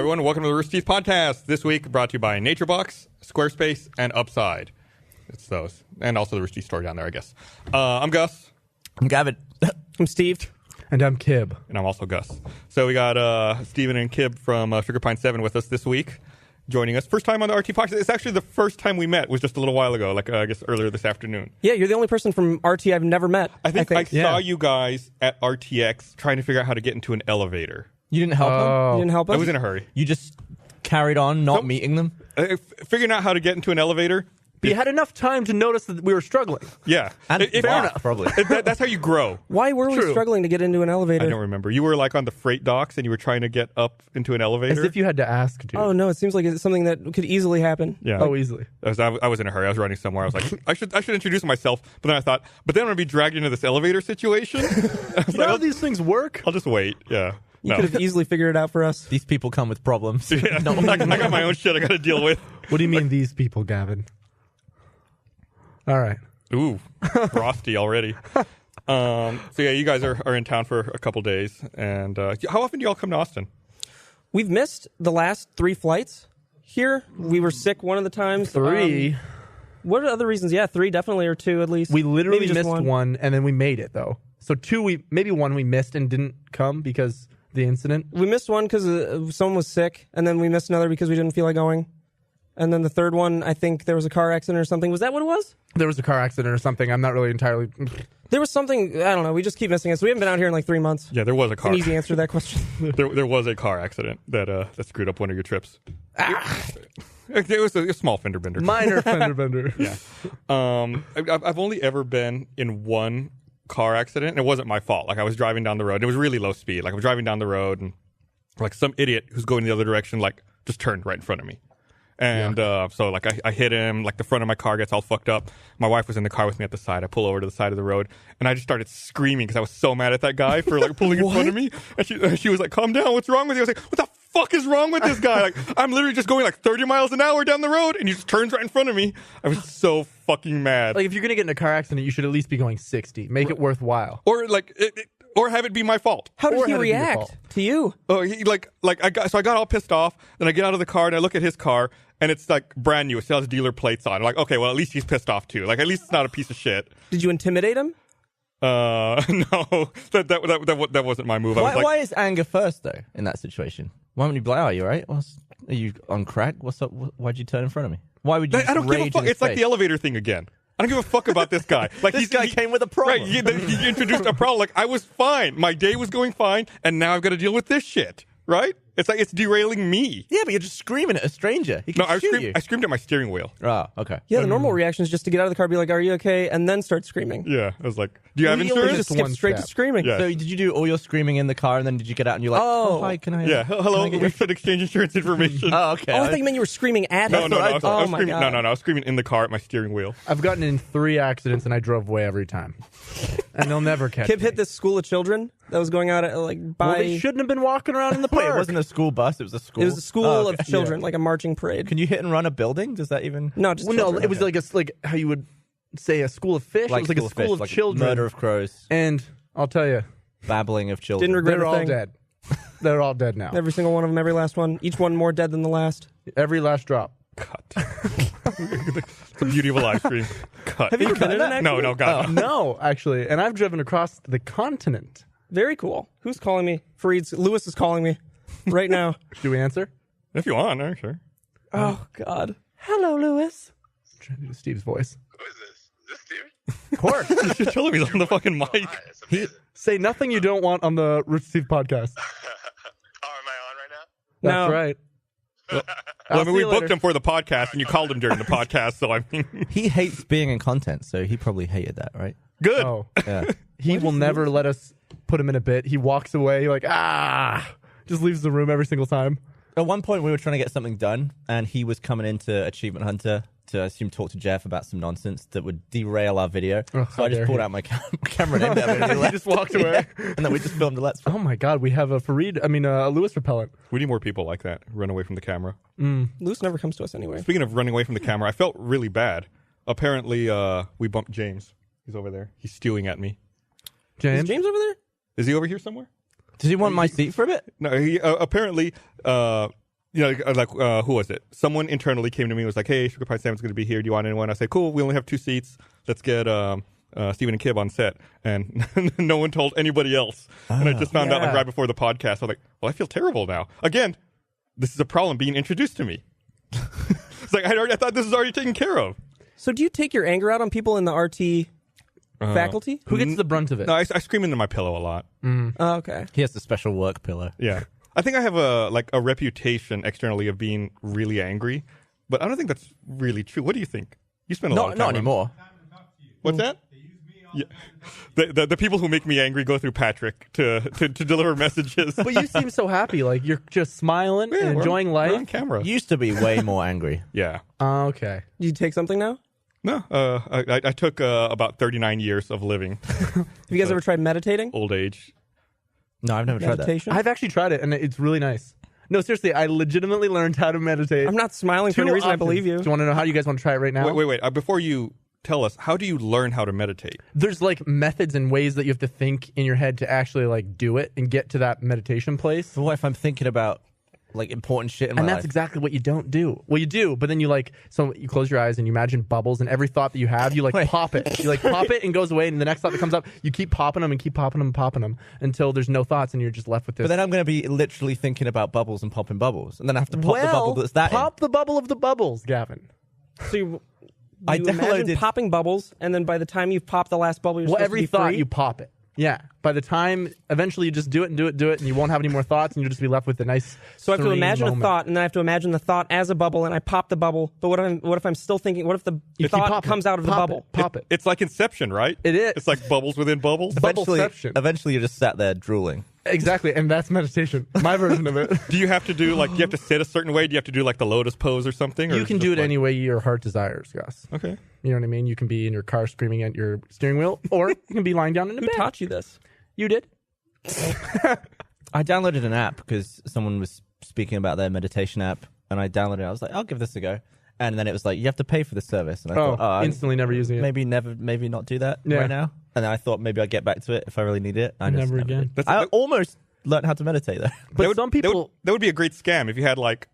everyone. Welcome to the Rooster Teeth Podcast. This week brought to you by NatureBox, Squarespace, and Upside. It's those. And also the Rooster Teeth store down there, I guess. I'm Gus. I'm Gavin. I'm Steve. And I'm Cib. And I'm also Gus. So we got Steven and Cib from Sugar Pine 7 with us this week, joining us. First time on the RT Podcast. It's actually the first time we met. It was just a little while ago, like I guess earlier this afternoon. Yeah, you're the only person from RT I've never met. I think I saw you guys at RTX trying to figure out how to get into an elevator. You didn't help them? You didn't help us? I was in a hurry. You just carried on not meeting them? Figuring out how to get into an elevator. But you had enough time to notice that we were struggling. Yeah. And fair enough. Probably. That's how you grow. Why were we struggling to get into an elevator? I don't remember. You were like on the freight docks and you were trying to get up into an elevator. As if you had to ask, dude. Oh, no, it seems like it's something that could easily happen. Yeah. Oh, easily. I was in a hurry. I was running somewhere. I was like, I should introduce myself. But then I thought, I'm going to be dragged into this elevator situation. You know how these things work? I'll just wait. Yeah. You could have easily figured it out for us. These people come with problems. Yeah. I got my own shit I got to deal with. What do you mean these people, Gavin? All right. Ooh, frosty already. So yeah, you guys are in town for a couple days. And how often do y'all come to Austin? We've missed the last 3 flights here. We were sick one of the times. 3. What are other reasons? Yeah, 3 definitely, or 2 at least. We literally Maybe just missed one, and then we made it, though. So 2, maybe 1 we missed and didn't come because the incident. We missed one because someone was sick, and then we missed another because we didn't feel like going. And then the third one, I think there was a car accident or something. Was that what it was? There was a car accident or something. I'm not really entirely... There was something, I don't know, we just keep missing it. So we haven't been out here in like 3 months. Yeah, there was a car. It's an easy answer to that question. there was a car accident that screwed up one of your trips. It was a small fender bender. Minor fender bender. Yeah. I've only ever been in one car accident, and it wasn't my fault. Like, I was driving down the road. It was really low speed. Like, I was driving down the road, and like some idiot who's going the other direction, like, just turned right in front of me. And so, like, I hit him. Like, the front of my car gets all fucked up. My wife was in the car with me at the side. I pull over to the side of the road, and I just started screaming because I was so mad at that guy for, like, pulling in front of me. And she was like, calm down. What's wrong with you? I was like, what the fuck is wrong with this guy? Like, I'm literally just going, like, 30 miles an hour down the road, and he just turns right in front of me. I was so fucking mad. Like, if you're going to get in a car accident, you should at least be going 60. Make it worthwhile. Or, like, or have it be my fault. How did Or he have it be your react fault. to you? Oh, I got all pissed off. Then I get out of the car and I look at his car, and it's like brand new. It still has dealer plates on. I'm like, okay, well, at least he's pissed off too. Like, at least it's not a piece of shit. Did you intimidate him? No, that wasn't my move. I was like, Why is anger first, though, in that situation? Why wouldn't you be like, oh, you all right? Are you on crack? What's up? Why'd you turn in front of me? Why would you I don't give a fuck. It's like the elevator thing again. I don't give a fuck about this guy. Like, This guy came with a problem. Right, he introduced a problem. Like, I was fine. My day was going fine, and now I've got to deal with this shit. Right? It's like it's derailing me. Yeah, but you're just screaming at a stranger. He can shoot you. I screamed at my steering wheel. Oh, okay. Yeah, the normal reaction is just to get out of the car, be like, are you okay? And then start screaming. Yeah, I was like, do you have You insurance? just skip straight to screaming. Yeah. So did you do all your screaming in the car, and then did you get out and you're like, oh hi, can I? Yeah, hello. We should exchange insurance information. Oh, okay. Oh, I thought you meant you were screaming at him. No, I was Oh, my screaming. God. No, I was screaming in the car at my steering wheel. I've gotten in 3 accidents, and I drove away every time. And they'll never catch Kip me. hit this school of children that was going out at, like, by... Well, they shouldn't have been walking around in the Wait, park. it wasn't a school bus. It was a school. It was a school Oh, of okay. children, like a marching parade. Can you hit and run a building? Does that even? No, just Well, no, children. it was like how you would say a school of fish. Like it was like a school of like children. Murder of crows. And I'll tell you, Babbling of children. Didn't regret they're a all thing. dead. They're all dead now. Every single one of them, every last one. Each one more dead than the last. Every last drop. Cut. The beauty of a live stream. Cut. Have you ever been in an No, accident? no, God. No. No, actually. And I've driven across the continent. Very cool. Who's calling me? Lewis is calling me right now. Do we answer? If you want, sure. Oh, God. Hello, Lewis. I'm trying to do Steve's voice. Who is this? Is this Steven? Of course. You should tell him he's on the fucking mic. Hi, it's amazing. Say nothing you don't want on the Rooster Steve podcast. Oh, am I on right now? That's No. right. Well, I'll I mean, see we you booked later. him for the podcast, and you called him during the podcast, so I mean, He hates being in content, so he probably hated that, right? good. Oh. Yeah. He will never let us put him in a bit. He walks away like, just leaves the room every single time. At one point, we were trying to get something done, and he was coming into Achievement Hunter to, I assume, talk to Jeff about some nonsense that would derail our video. Oh, so I just how pulled dare out my camera and aimed at him. He just walked away. And then we just filmed a Let's Play. Oh my God, we have a Lewis repellent. We need more people like that. Run away from the camera. Lewis never comes to us anyway. Speaking of running away from the camera, I felt really bad. Apparently, we bumped James. He's over there. He's stewing at me. Is James? James over there? Is he over here somewhere? Does he want my seat for a bit? No, he apparently who was it? Someone internally came to me and was like, "Hey, Sugar Pie Salmon's going to be here. Do you want anyone?" I said, "Cool. We only have 2 seats. Let's get Steven and Cib on set." And no one told anybody else. And I just found out like right before the podcast. I was like, "Well, I feel terrible now." Again, this is a problem being introduced to me. It's like I thought this was already taken care of. So do you take your anger out on people in the RT faculty? Who gets the brunt of it? No, I scream into my pillow a lot. Oh, okay. He has the special work pillow. Yeah. I think I have a reputation externally of being really angry, but I don't think that's really true. What do you think? You spend a lot of time. Not anymore. What's that? Yeah. The people who make me angry go through Patrick to deliver messages. But you seem so happy. Like you're just smiling and enjoying life. We're on camera. Used to be way more angry. Yeah. Okay. Do you take something now? No. I took about 39 years of living. Have you guys ever tried meditating? Old age. No, I've never tried that. Meditation? I've actually tried it, and it's really nice. No, seriously, I legitimately learned how to meditate. I'm not smiling for any reason. I believe you. Do you want to know how you guys want to try it right now? Wait. Before you tell us, how do you learn how to meditate? There's like methods and ways that you have to think in your head to actually like do it and get to that meditation place. So what if I'm thinking about like important shit in my And life? that's exactly what you don't do. Well, you do, but then you you close your eyes and you imagine bubbles, and every thought that you have, you like pop it. You like pop it and goes away, and the next thought that comes up, you keep popping them and keep popping them and popping them until there's no thoughts, and you're just left with this. But then I'm going to be literally thinking about bubbles and popping bubbles, and then I have to pop the bubble that's that pop the bubble of the bubbles, Gavin. So you I imagine downloaded- popping bubbles, and then by the time you've popped the last bubble, you're supposed Every to be thought free? you pop it. Yeah. By the time eventually you just do it, and you won't have any more thoughts, and you'll just be left with a nice. So I have to serene imagine moment. a thought, and then I have to imagine the thought as a bubble, and I pop the bubble. But what if I'm still thinking? What if the You keep thought popping comes it. out of the Pop bubble? It. Pop it. It's like Inception, right? It is. It's like bubbles within bubbles. Bubbleception. Eventually, you're just sat there drooling. Exactly, and that's meditation. My version of it. Do you have to do do you have to sit a certain way? Do you have to do like the lotus pose or something? Or You is can just do it like- any way your heart desires, Gus. Okay. You know what I mean? You can be in your car screaming at your steering wheel, or you can be lying down in a Who bed. taught you this? You did. I downloaded an app because someone was speaking about their meditation app, and I downloaded it. I was like, I'll give this a go. And then it was like, you have to pay for the service. And I thought, instantly never using it. maybe not do that Yeah. right now. And then I thought maybe I'd get back to it if I really need it. I just Never again. did. I almost learned how to meditate though. But some people. That would be a great scam if you had like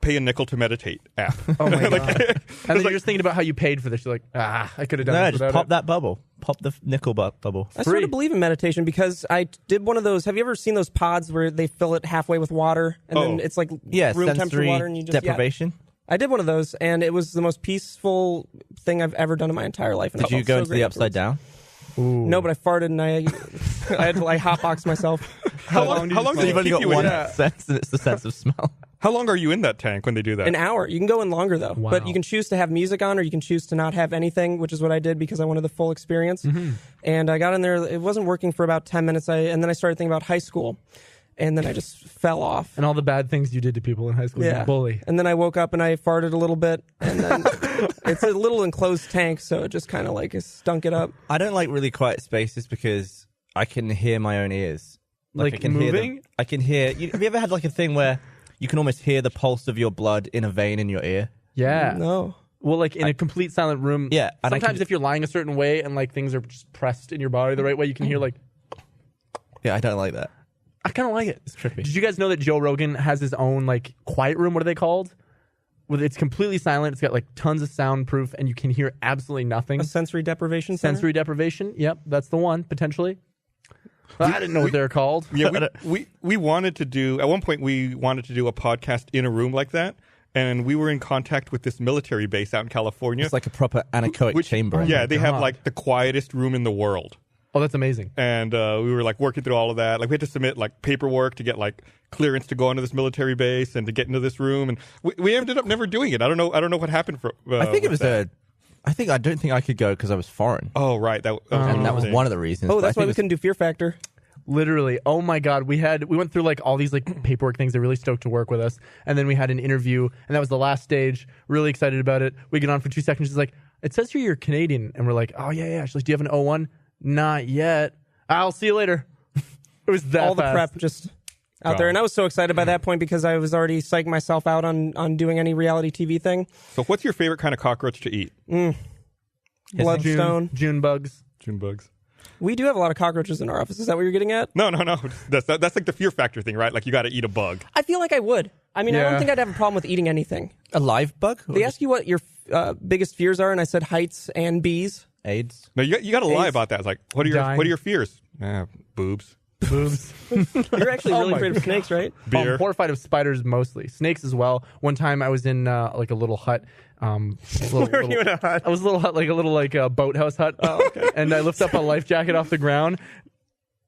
pay a nickel to meditate app. Oh my god! And then you're just thinking about how you paid for this. You're like, I could have done No, this just without pop it. that bubble. Pop the nickel bubble. I sort Free. of believe in meditation because I did one of those. Have you ever seen those pods where they fill it halfway with water and then it's like Yeah, room temperature sensory water and you just deprivation. I did one of those and it was the most peaceful thing I've ever done in my entire life. And Did you go into the upside down? No, but I farted and I had to like hotbox myself. How long do you So you've only got keep you in one that? sense, and it's the sense of smell. How long are you in that tank when they do that? An hour. You can go in longer though, Wow. but you can choose to have music on or you can choose to not have anything, which is what I did because I wanted the full experience. And I got in there. It wasn't working for about 10 minutes. And then I started thinking about high school, and then I just fell off. And all the bad things you did to people in high school. Yeah. You bully. And then I woke up and I farted a little bit, and then it's a little enclosed tank, so it just kind of like stunk it up. I don't like really quiet spaces because I can hear my own ears. Like I can hear them. moving? I can hear. Have you ever had like a thing where you can almost hear the pulse of your blood in a vein in your ear? Yeah. No. Well, like in a complete silent room. Yeah, and I Sometimes can- if you're lying a certain way and like things are just pressed in your body the right way, you can hear like. Yeah, I don't like that. I kind of like it. It's trippy. Did you guys know that Joe Rogan has his own like quiet room? What are they called? Where it's completely silent. It's got like tons of soundproof, and you can hear absolutely nothing. A sensory deprivation center? Sensory deprivation. Yep, that's the one potentially. I didn't know what they're called. Yeah, we wanted to do at one point. We wanted to do a podcast in a room like that, and we were in contact with this military base out in California. It's like a proper anechoic chamber. Yeah, my they have God. like the quietest room in the world. Oh, that's amazing. And we were like working through all of that. Like we had to submit like paperwork to get like clearance to go into this military base and to get into this room. And we ended up never doing it. I don't know what happened for. I think it with was that. I don't think I could go because I was foreign, Oh right, that was and that was thing. one of the reasons. Oh, but I that's think why it we was- couldn't do Fear Factor. Literally. Oh my God. We went through like all these like paperwork things. They're really stoked to work with us. And then we had an interview, and that was the last stage. Really excited about it. We get on for 2 seconds. She's like, "It says here you're Canadian," and we're like, "Oh yeah." She's like, "Do you have an O1?" Not yet. I'll see you later. It was that All the fast. prep just out there. And I was so excited by that point because I was already psyching myself out on doing any reality TV thing. So what's your favorite kind of cockroach to eat? Bloodstone. June bugs. June bugs. We do have a lot of cockroaches in our office. Is that what you're getting at? No. That's like the fear factor thing, right? Like you got to eat a bug. I feel like I would. I mean, I Yeah. don't think I'd have a problem with eating anything. A live bug? Or They just ask you what your biggest fears are, and I said heights and bees. AIDS? No, you got to lie Ace. about that. It's like, what are Dying. your fears? Boobs, Boobs. You're actually Oh really my afraid of snakes, right? beer. I'm horrified of spiders mostly. Snakes as well. One time I was in like a little hut. Little, you in a hut? I was a little hut, like a little boathouse hut. Oh, okay. And I lift up a life jacket off the ground.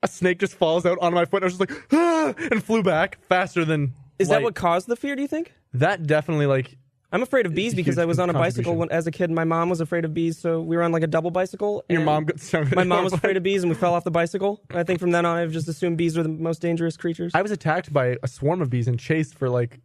A snake just falls out onto my foot. And I was just like, ah, and flew back faster than. Is that light. what caused the fear, do you think? That definitely like. I'm afraid of bees It's a because huge I was on a bicycle contribution. as a kid. My mom was afraid of bees, so we were on like a double bicycle. Your and mom got stung. My mom was afraid of bees, and we fell off the bicycle. I think from then on, I've just assumed bees are the most dangerous creatures. I was attacked by a swarm of bees and chased for like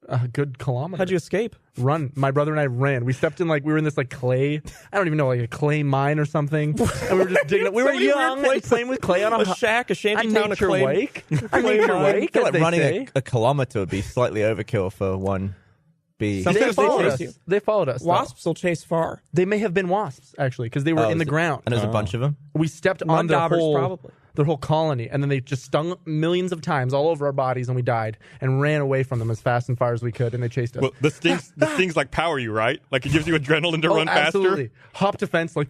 a good kilometer. How'd you escape? Run? My brother and I ran. We stepped in like we were in this like clay. I don't even know, like a clay mine or something. And we were just digging. We were So many weird young and places. playing with clay on A shack, a shanty a town, a nature clay. wake. A clay nature mine. wake. I feel as like they running say. a kilometer would be slightly overkill for one bee. Some- They Sometimes they followed chase us. you. They followed us. though. Wasps will chase far. They may have been wasps actually because they were in the ground. And there's a bunch of them. We stepped Mud on their daubers, whole probably. their whole colony, and then they just stung millions of times all over our bodies, and we died and ran away from them as fast and far as we could, and they chased us. Well, the stings like power you, right? Like it gives you adrenaline to run absolutely. faster. Hopped a fence like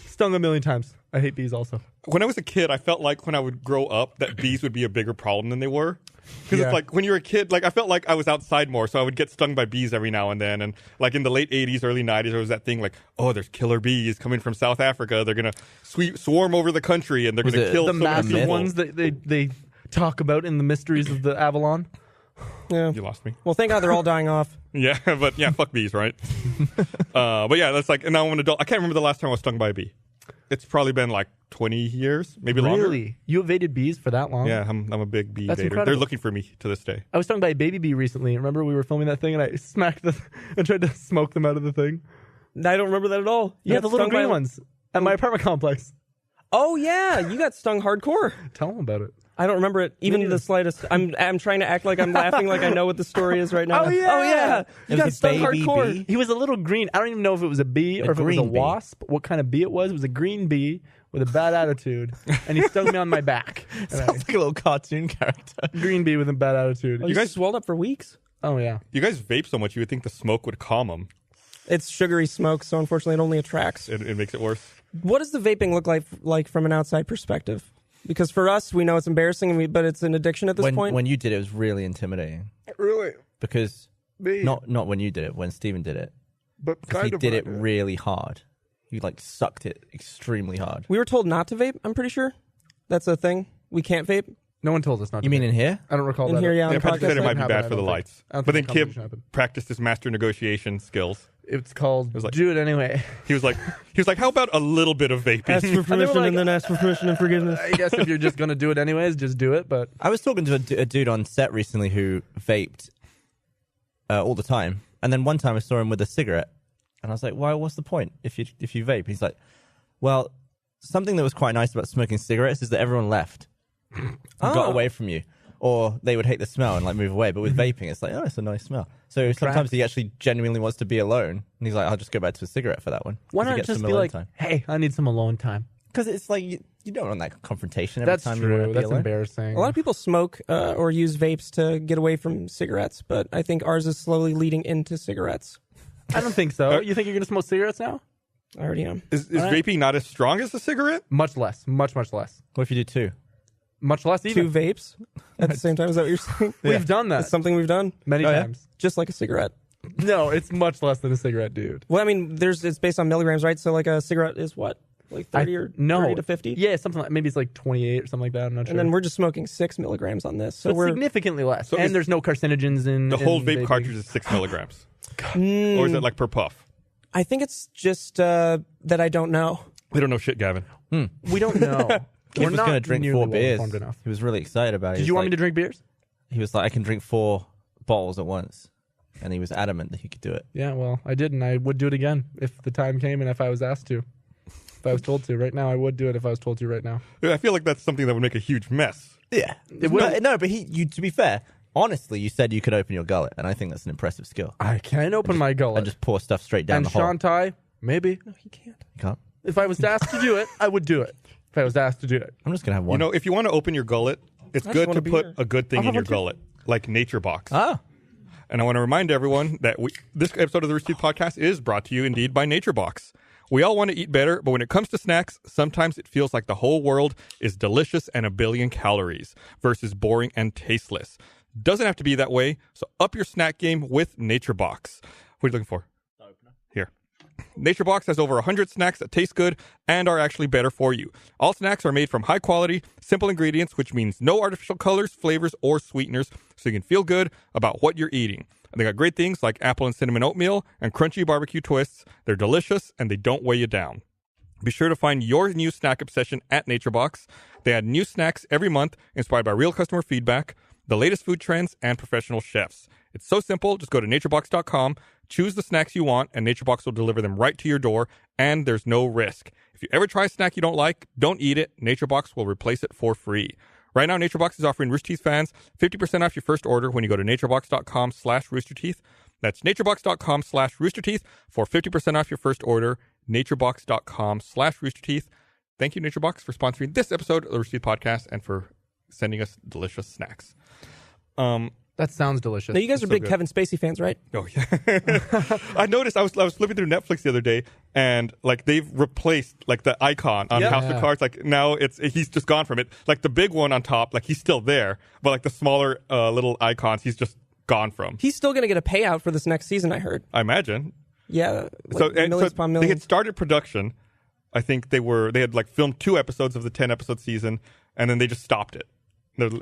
stung a million times. I hate bees also. When I was a kid, I felt like when I would grow up that bees would be a bigger problem than they were. Because Yeah. it's like when you're a kid, like I felt like I was outside more, so I would get stung by bees every now and then. And like in the late 80s, early 90s, there was that thing like, oh, there's killer bees coming from South Africa. They're going to swarm over the country and they're Was going to it kill The so many massive people. ones that they talk about in the mysteries of the Avalon. Yeah. You lost me. Well, thank God they're all dying off. Yeah, but yeah, fuck bees, right? But yeah, that's like, and now I'm an adult. I can't remember the last time I was stung by a bee. It's probably been like 20 years, maybe longer. Really? You evaded bees for that long? Yeah, I'm a big bee That's evader. incredible. They're looking for me to this day. I was stung by a baby bee recently. Remember we were filming that thing and I smacked and tried to smoke them out of the thing? I don't remember that at all. You Yeah, got the little stung by green ones at my apartment complex. Oh yeah, you got stung hardcore. Tell them about it. I don't remember it even neither. the slightest. I'm trying to act like I'm laughing, like I know what the story is right now. Oh, yeah. You It got was a stung baby hardcore. bee. He was a little green. I don't even know if it was a bee or if it was a green bee. wasp. What kind of bee it was? It was a green bee with a bad attitude, and he stung me on my back. And Sounds like a little cartoon character. green bee with a bad attitude. Oh, you guys swelled up for weeks. Oh yeah. You guys vape so much, you would think the smoke would calm them. It's sugary smoke, so unfortunately, it only attracts. It makes it worse. What does the vaping look like from an outside perspective? Because for us, we know it's embarrassing, but it's an addiction at this point. When you did it, it was really intimidating. Really? Because Me? not when you did it, when Steven did it. But Because he did it really hard. He like sucked it extremely hard. We were told not to vape. I'm pretty sure that's a thing. We can't vape No one told us not. You to mean vape. in here? I don't recall in that. here. Yeah, on Yeah, the Patrick said it podcast. might be Happen, bad I for the don't think. lights. I don't But think then the Cib conversation happened. practiced his master negotiation skills. It's called was like- do it anyway. He was like, how about a little bit of vaping? Ask for permission like- and then ask for permission and forgiveness. I guess if you're just gonna do it anyways, just do it. But I was talking to a dude on set recently who vaped all the time, and then one time I saw him with a cigarette, and I was like, "Why? What's the point if you vape?" He's like, "Well, something that was quite nice about smoking cigarettes is that everyone left, and got away from you, or they would hate the smell and like move away. But with vaping, it's like, oh, it's a nice smell. So sometimes he actually genuinely wants to be alone, and he's like, I'll just go back to a cigarette for that one. why not just be like, hey, I need some alone time. Because it's like you don't want that confrontation every That's time you want to true. be That's alone. embarrassing. A lot of people smoke or use vapes to get away from cigarettes, but I think ours is slowly leading into cigarettes. I don't think so. You think you're gonna smoke cigarettes now? I already am. Is Alright. vaping not as strong as a cigarette? Much less. Much less. What if you do two? Much less even. Two vapes at the same time. Is that what you're saying? We've done that That's something we've done. many Oh, yeah? times. Just like a cigarette. No, it's much less than a cigarette, dude. Well, I mean, it's based on milligrams, right? So like a cigarette is what? Like 30 or 30 to 50? Yeah, something like maybe it's like 28 or something like that. I'm not sure. And then we're just smoking 6 milligrams on this. So But we're significantly less. So is- and there's no carcinogens in The whole in vape vaping. cartridge is 6 milligrams. Or is it like per puff? I think it's just that I don't know. We don't know shit, Gavin. We don't know. He was not going to drink nearly 4 beers. well-informed enough. He was really excited about it. Did you want me to drink beers? He was like, I can drink 4 bottles at once. And he was adamant that he could do it. Yeah, well, I did, and I would do it again if the time came and if I was asked to. If I was told to. Right now, I would do it if I was told to right now. I feel like that's something that would make a huge mess. Yeah. But to be fair, honestly, you said you could open your gullet, and I think that's an impressive skill. I can open my gullet. And just pour stuff straight down and the hole. Shantai, maybe. No, he can't. You can't? If I was asked to do it, I would do it. If I was asked to do it. I'm just gonna have one. If you want to open your gullet, it's I just good want to a put beer. a good thing I'll in have your one too. gullet, like Nature Box. Ah, And I want to remind everyone that this episode of the Rooster Teeth Podcast is brought to you indeed by Nature Box. We all want to eat better, but when it comes to snacks, sometimes it feels like the whole world is delicious and a billion calories versus boring and tasteless. Doesn't have to be that way, so up your snack game with Nature Box. What are you looking for? Here. Nature Box has over 100 snacks that taste good and are actually better for you. All snacks are made from high quality, simple ingredients, which means no artificial colors, flavors, or sweeteners, so you can feel good about what you're eating. They got great things like apple and cinnamon oatmeal and crunchy barbecue twists. They're delicious and they don't weigh you down. Be sure to find your new snack obsession at Nature Box. They add new snacks every month inspired by real customer feedback, the latest food trends, and professional chefs. It's so simple. Just go to naturebox.com, choose the snacks you want, and NatureBox will deliver them right to your door, and there's no risk. If you ever try a snack you don't like, don't eat it. NatureBox will replace it for free. Right now, NatureBox is offering Rooster Teeth fans 50% off your first order when you go to naturebox.com/roosterteeth. That's naturebox.com/roosterteeth for 50% off your first order. naturebox.com/roosterteeth. Thank you, NatureBox, for sponsoring this episode of the Rooster Teeth Podcast and for sending us delicious snacks. That sounds delicious. Now, you guys are so big good. Kevin Spacey fans, right? Oh yeah, I noticed. I was flipping through Netflix the other day, and like they've replaced like the icon on Yep. House of Yeah. Cards. Like now he's just gone from it. Like the big one on top, like he's still there, but like the smaller little icons, he's just gone from. He's still going to get a payout for this next season, I heard. I imagine. Yeah, So millions upon they millions. had started production. I think they had like filmed 2 episodes of the 10-episode season, and then they just stopped it.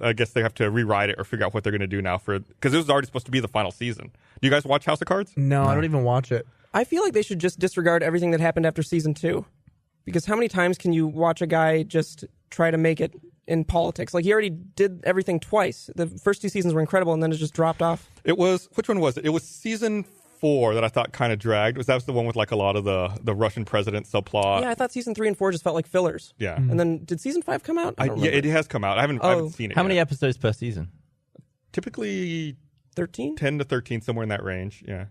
I guess they have to rewrite it or figure out what they're going to do now because it was already supposed to be the final season. Do you guys watch House of Cards? No, I don't even watch it. I feel like they should just disregard everything that happened after season 2. Because how many times can you watch a guy just try to make it in politics? Like, he already did everything twice. The first 2 seasons were incredible, and then it just dropped off. Which one was it? It was season 4 that I thought kind of dragged. That was the one with like a lot of the Russian president subplot. Yeah, I thought season 3 and 4 just felt like fillers. Yeah. And then, did season 5 come out? I don't Yeah, remember. it has come out. I haven't seen it how yet. many episodes per season? Typically 13? 10 to 13, somewhere in that range. Yeah.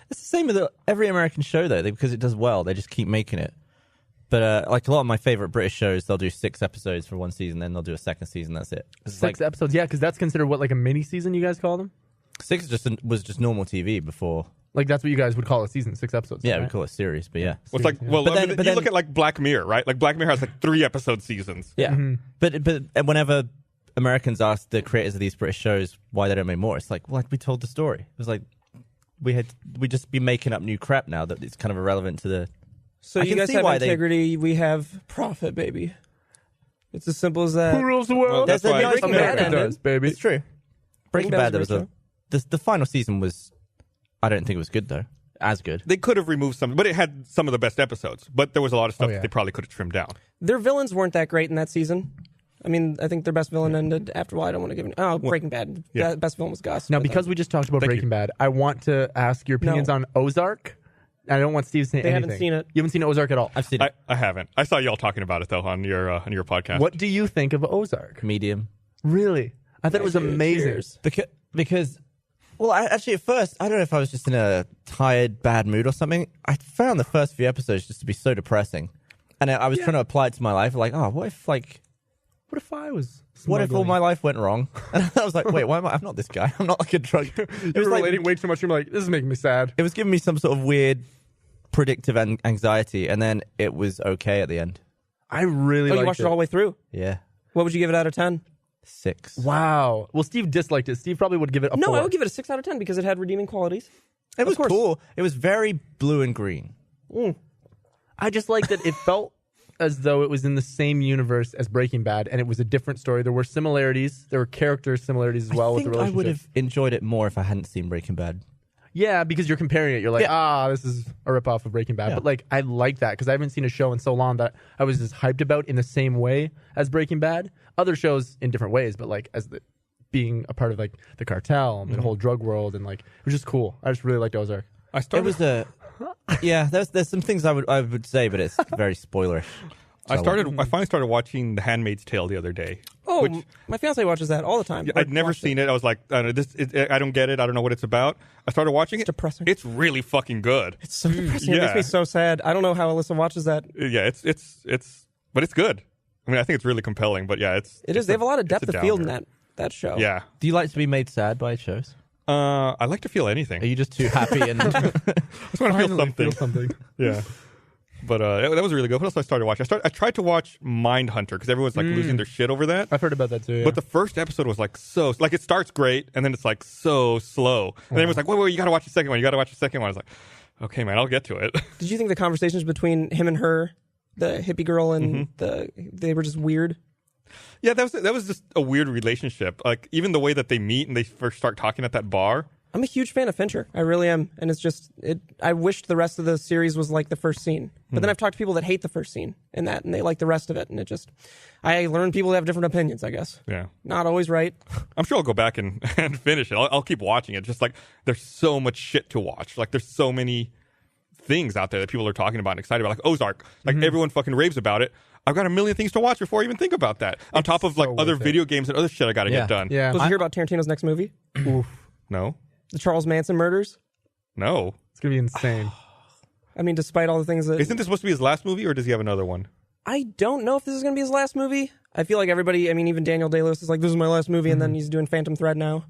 It's the same with every American show though, because it does well. They just keep making it. But like a lot of my favorite British shows, they'll do 6 episodes for one season, then they'll do a second season. That's it. It's 6 episodes, yeah, because that's considered what, like a mini season. You guys call them? 6 was just normal TV before. Like that's what you guys would call a season, 6 episodes. Yeah, right? we call it series, but yeah. Well, it's like, Yeah. well, But I then- mean, but you then- look at like Black Mirror, right? Like Black Mirror has like 3-episode seasons. Yeah, but whenever Americans ask the creators of these British shows why they don't make more, it's like, well, we told the story. It was like we just be making up new crap now that it's kind of irrelevant to the. So I you can guys see have why they- integrity, we have profit, baby. It's as simple as that. Who rules the world? Well, that's There's a why nice Breaking Bad America ended. does, baby. It's true. Breaking Bad Bad, there was was a the final season was. I don't think it was good though. As good. They could have removed some, but it had some of the best episodes. But there was a lot of stuff yeah. that they probably could have trimmed down. Their villains weren't that great in that season. I mean, I think their best villain ended after a while. I don't want to give Breaking Bad. Yeah. The best villain was Gus. Now, but because then- we just talked about Thank Breaking you. Bad, I want to ask your opinions No. on Ozark. I don't want Steve to say They anything. haven't seen it. You haven't seen Ozark at all. I've seen it. I haven't. I saw y'all talking about it though on your podcast. What do you think of Ozark? Medium. Really? I thought it was amazing. Cheers. Because well, actually, at first, I don't know if I was just in a tired, bad mood or something. I found the first few episodes just to be so depressing, and I was trying to apply it to my life. Like, oh, what if What if I was? what if all smuggling? my life went wrong? And I was like, wait, why am I? I'm not this guy. I'm not like a drug. You It were was like relating way too much. You're like, this is making me sad. it was giving me some sort of weird predictive anxiety, and then it was okay at the end. I really Oh, liked you watched it all the way through. Yeah, What would you give it out of 10? 6. Wow. Well, Steve disliked it. Steve probably would give it a No, 4. I would give it a 6 out of 10 because it had redeeming qualities. It was course. cool. It was very blue and green. I just liked that it felt as though it was in the same universe as Breaking Bad, and it was a different story. There were similarities. There were character similarities as well I with the think I relationship. would have enjoyed it more if I hadn't seen Breaking Bad. Yeah, because you're comparing it. You're like, Yeah. this is a ripoff of Breaking Bad. Yeah. But like, I like that because I haven't seen a show in so long that I was as hyped about in the same way as Breaking Bad. Other shows in different ways, but like as being a part of like the cartel and the whole drug world, and like it was just cool. I just really liked Ozark. I It started. was a yeah. There's some things I would say, but it's very spoilerish. I finally started watching The Handmaid's Tale the other day. Oh, Oh, which my fiance watches that all the time. I'd never seen it. I was like, I don't get it. I don't know what it's about. I started watching it. Depressing. It's really fucking good. It's so depressing. It Yeah. makes me so sad. I don't know how Alyssa watches that. Yeah, but it's good. I mean, I think it's really compelling. But yeah, It is. They have a lot of depth of field in downer. that show. Yeah. Do you like to be made sad by shows? I like to feel anything. Are you just too happy and I just want to feel something. something. Yeah. But that was really good. What else I started watching? I tried to watch Mindhunter because everyone's like losing their shit over that. I've heard about that too. Yeah. But the first episode was like it starts great and then it's like so slow. And then everyone's like, wait, you got to watch the second one. You got to watch the second one. I was like, okay, man, I'll get to it. Did you think the conversations between him and her, the hippie girl, and they were just weird? Yeah, that was just a weird relationship. Like even the way that they meet and they first start talking at that bar. I'm a huge fan of Fincher. I really am. And it's just, I wished the rest of the series was like the first scene. But then I've talked to people that hate the first scene in that, and they like the rest of it. And I learned people have different opinions, I guess. Yeah. Not always right. I'm sure I'll go back and finish it. I'll keep watching it. Just like there's so much shit to watch. Like there's so many things out there that people are talking about and excited about. Like Ozark. Like everyone fucking raves about it. I've got a million things to watch before I even think about that. On top of like other video games and other shit I got to get done. Yeah. Did you hear about Tarantino's next movie? Oof. No. The Charles Manson murders? No. It's gonna be insane. I mean, despite all the things that... Isn't this supposed to be his last movie or does he have another one? I don't know if this is going to be his last movie. I feel like everybody, I mean, even Daniel Day-Lewis is like, this is my last movie, and then he's doing Phantom Thread now.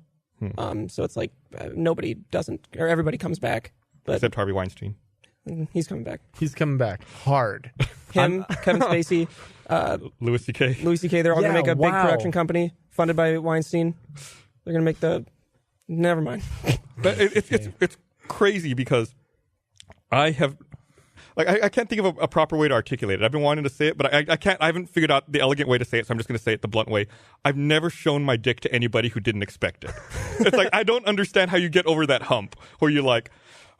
So it's like, everybody comes back. But Except Harvey Weinstein. he's coming back. He's coming back hard. Him, Kevin Spacey, Louis C.K. Louis C.K., they're all going to make a big wow. production company funded by Weinstein. They're going to make the... Never mind. But it's crazy because I have... Like I can't think of a proper way to articulate it. I've been wanting to say it, but I can't. I haven't figured out the elegant way to say it, so I'm just going to say it the blunt way. I've never shown my dick to anybody who didn't expect it. It's like I don't understand how you get over that hump where you're like,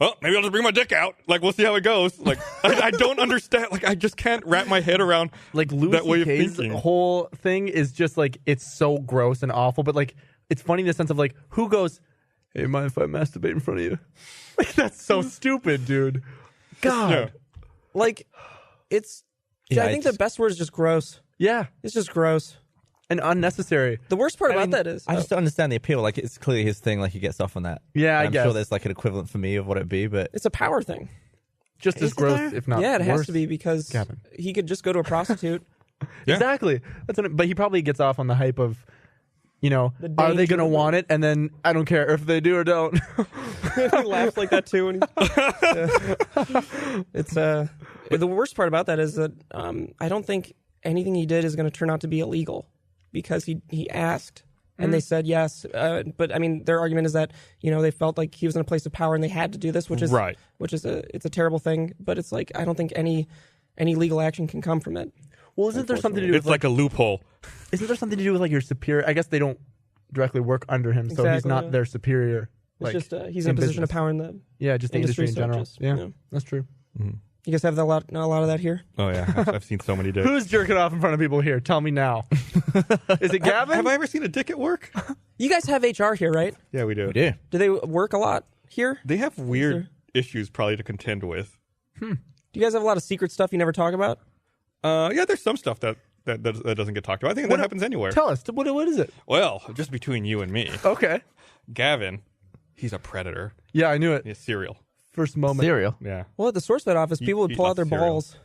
well, maybe I'll just bring my dick out. Like we'll see how it goes. Like I don't understand. Like I just can't wrap my head around Like Louis that way of C.K.'s thinking. whole thing is just like it's so gross and awful, but like it's funny in the sense of like who goes, "Hey, mind if I masturbate in front of you?" Like that's so stupid, dude. God. Yeah. Like, it's... Yeah, I think the best word is just gross. Yeah, It's just gross. and unnecessary. The worst part I about mean, that is... I just don't understand the appeal. Like it's clearly his thing. Like he gets off on that. Yeah, And I I'm guess. sure there's like an equivalent for me of what it'd be, but it's a power thing. Just as Is it gross, there? if not Yeah, it has worse. to be because Gavin. he could just go to a prostitute. Yeah. Exactly. That's what, but he probably gets off on the hype of, you know, The are they danger going to of it. want it? And then I don't care if they do or don't. He laughs like that too. It's the worst part about that is that I don't think anything he did is going to turn out to be illegal because he asked and they said yes. But I mean, their argument is that they felt like he was in a place of power and they had to do this, which is Right. It's a terrible thing. But it's like I don't think any legal action can come from it. Well, isn't there something to do with It's like a loophole. isn't there something to do with like your superior? I guess they don't directly work under him, so he's Exactly, not yeah. their superior. It's Like, just he's in a position of power in the yeah, just the industry in so general. just, Yeah, you know. that's true. You guys have a lot of that here. Oh yeah, I've seen so many dicks. Who's jerking off in front of people here? Tell me now. Is it Gavin? Have I ever seen a dick at work? You guys have HR here, right? Yeah, we do. we do. Do they work a lot here? They have weird issues probably to contend with. Do you guys have a lot of secret stuff you never talk about? Yeah, there's some stuff that doesn't get talked about. I think that happens anywhere. Tell us. What is it? Well, just between you and me, Okay. Gavin, he's a predator. Yeah, I knew it. He's serial. First moment. Cereal. Yeah. Well, at the SourceFed office, people would eat pull out lots their of cereal. balls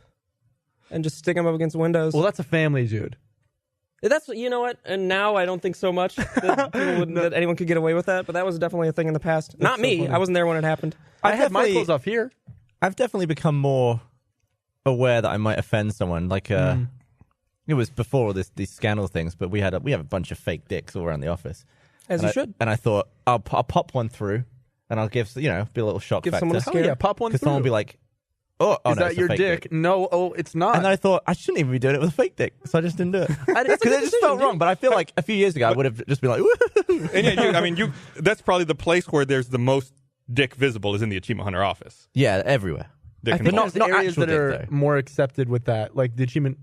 and just stick them up against windows. Well, that's a family, dude. That's you know what? And now I don't think so much that, that anyone could get away with that. But that was definitely a thing in the past. Not so me. funny. I wasn't there when it happened. I had my definitely- clothes off here. I've definitely become more aware that I might offend someone. Like it was before all these scandal things, but we have a bunch of fake dicks all around the office. As and you should. And I thought I'll pop one through, and I'll give be a little shock Give factor. someone a Hell scare. yeah, pop one Because through. someone will be like, "Oh, is no, that it's a your fake dick? No, oh, it's not. And then I thought I shouldn't even be doing it with a fake dick, so I just didn't do it. That's a Because good it just decision, felt wrong. dude. But I feel like a few years ago I would have just been like, "Woo!" And yeah, that's probably the place where there's the most dick visible is in the Achievement Hunter office. Yeah, everywhere. Dick I and think balls. there's areas actual that dick, are though. more accepted with that. Like the Achievement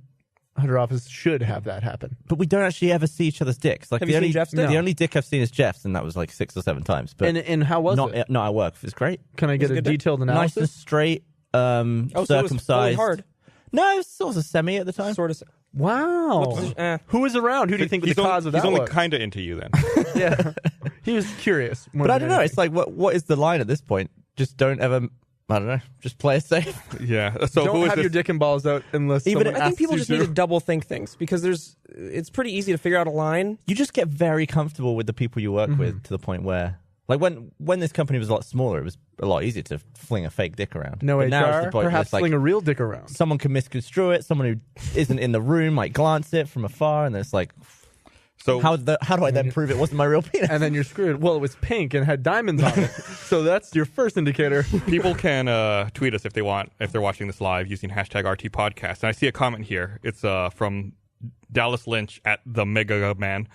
Hunter office should have that happen. But we don't actually ever see each other's dicks. Like Have the you seen only Jeff's dick? the only dick I've seen is Jeff's, and that was like 6 or 7 times. But And how was not it? not at work. It's great. Can I get it a good dick? detailed Nice and analysis? straight, Oh, so it was fully circumcised. hard. No, it was sort of semi at the time. Sort of. Wow. Who was around? Who do you think was the cause of that? He's only was? kind of into you then. Yeah. He was curious. But I don't know. It's like, what is the line at this point? Just don't ever, I don't know, just play it safe. Yeah. So don't who is have this? your dick and balls out unless Even someone I think asks people you just to. need to double think things because it's pretty easy to figure out a line. You just get very comfortable with the people you work with to the point where, like when this company was a lot smaller, it was a lot easier to fling a fake dick around. No but now it's HR, the point where perhaps it's like, fling a real dick around. someone can misconstrue it. Someone who isn't in the room might glance it from afar, and it's like, So how do I then prove it wasn't my real penis? And then you're screwed. Well, it was pink and had diamonds on it. So that's your first indicator. people can tweet us if they want, if they're watching this live using hashtag RT Podcast. And I see a comment here. It's from Dallas Lynch at the Mega Man.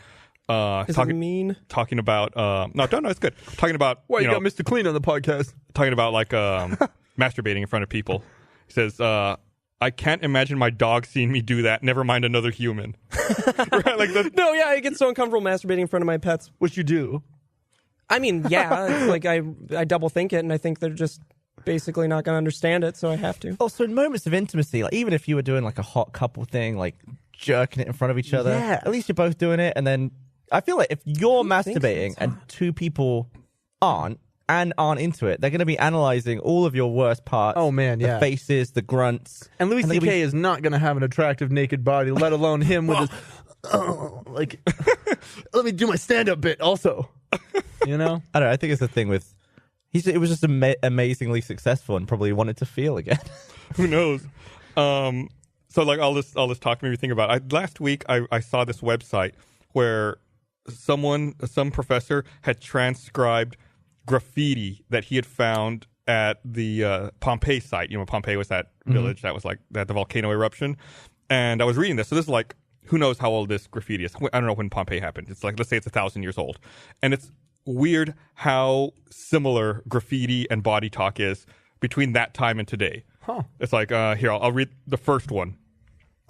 Is it mean? Talking about no, it's good. Talking about Why you got Mr. Clean on the podcast? talking about like masturbating in front of people. He says, I can't imagine my dog seeing me do that. Never mind another human. Right? Like that. No, yeah, I get so uncomfortable masturbating in front of my pets. What you do? I mean, yeah, it's like I double think it, and I think they're just basically not going to understand it, so I have to. Also, in moments of intimacy, like even if you were doing like a hot couple thing, like jerking it in front of each other, Yeah. at least you're both doing it. And then I feel like if you're thinks masturbating it's and two people aren't into it, they're going to be analyzing all of your worst parts. Oh, man, the yeah. faces, the grunts. And Louis they'll C.K. be- is not going to have an attractive naked body, let alone him with his, like, let me do my stand-up bit also. You know? I don't know. I think it's the thing with it was just amazingly successful and probably wanted to feel again. Who knows? So like all this talk made me think about. Last week I saw this website where some professor had transcribed graffiti that he had found at the Pompeii site. You know, Pompeii was that village that was like that the volcano eruption. And I was reading this. So this is like, who knows how old this graffiti is? I don't know when Pompeii happened. It's like, let's say it's 1,000 years old. And it's weird how similar graffiti and body talk is between that time and today. Huh. It's like, here, I'll read the first one.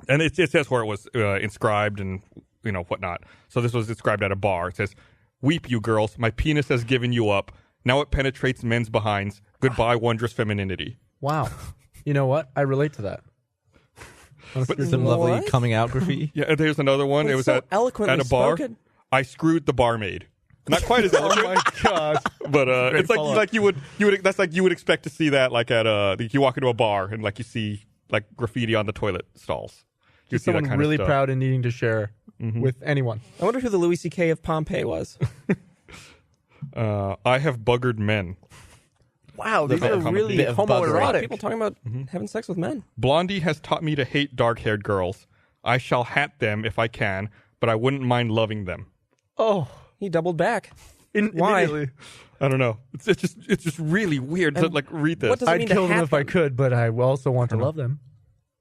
And it says where it was inscribed and, you know, whatnot. So this was inscribed at a bar. It says, "Weep, you girls. My penis has given you up. Now it penetrates men's behinds. Goodbye, wondrous femininity." Wow. You know what? I relate to that. Some lovely What? coming out graffiti. Yeah, and there's another one. Well, it was so at eloquently a bar. spoken. "I screwed the barmaid." Not quite as eloquent. Oh my god. But it's like follow-up. you would that's like you would expect to see that like at you walk into a bar and like you see like graffiti on the toilet stalls. You see that Someone kind really of stuff. proud and needing to share with anyone. I wonder who the Louis C.K. of Pompeii was. I have buggered men. Wow, these bit are of- really bit of homoerotic. People talking about having sex with men. Blondie has taught me to hate dark-haired girls. I shall hat them if I can, but I wouldn't mind loving them. Oh, He doubled back. Why? immediately. I don't know. It's just really weird to And like read this. what does it I'd mean to kill them hat if I them? could, but I also want to love them.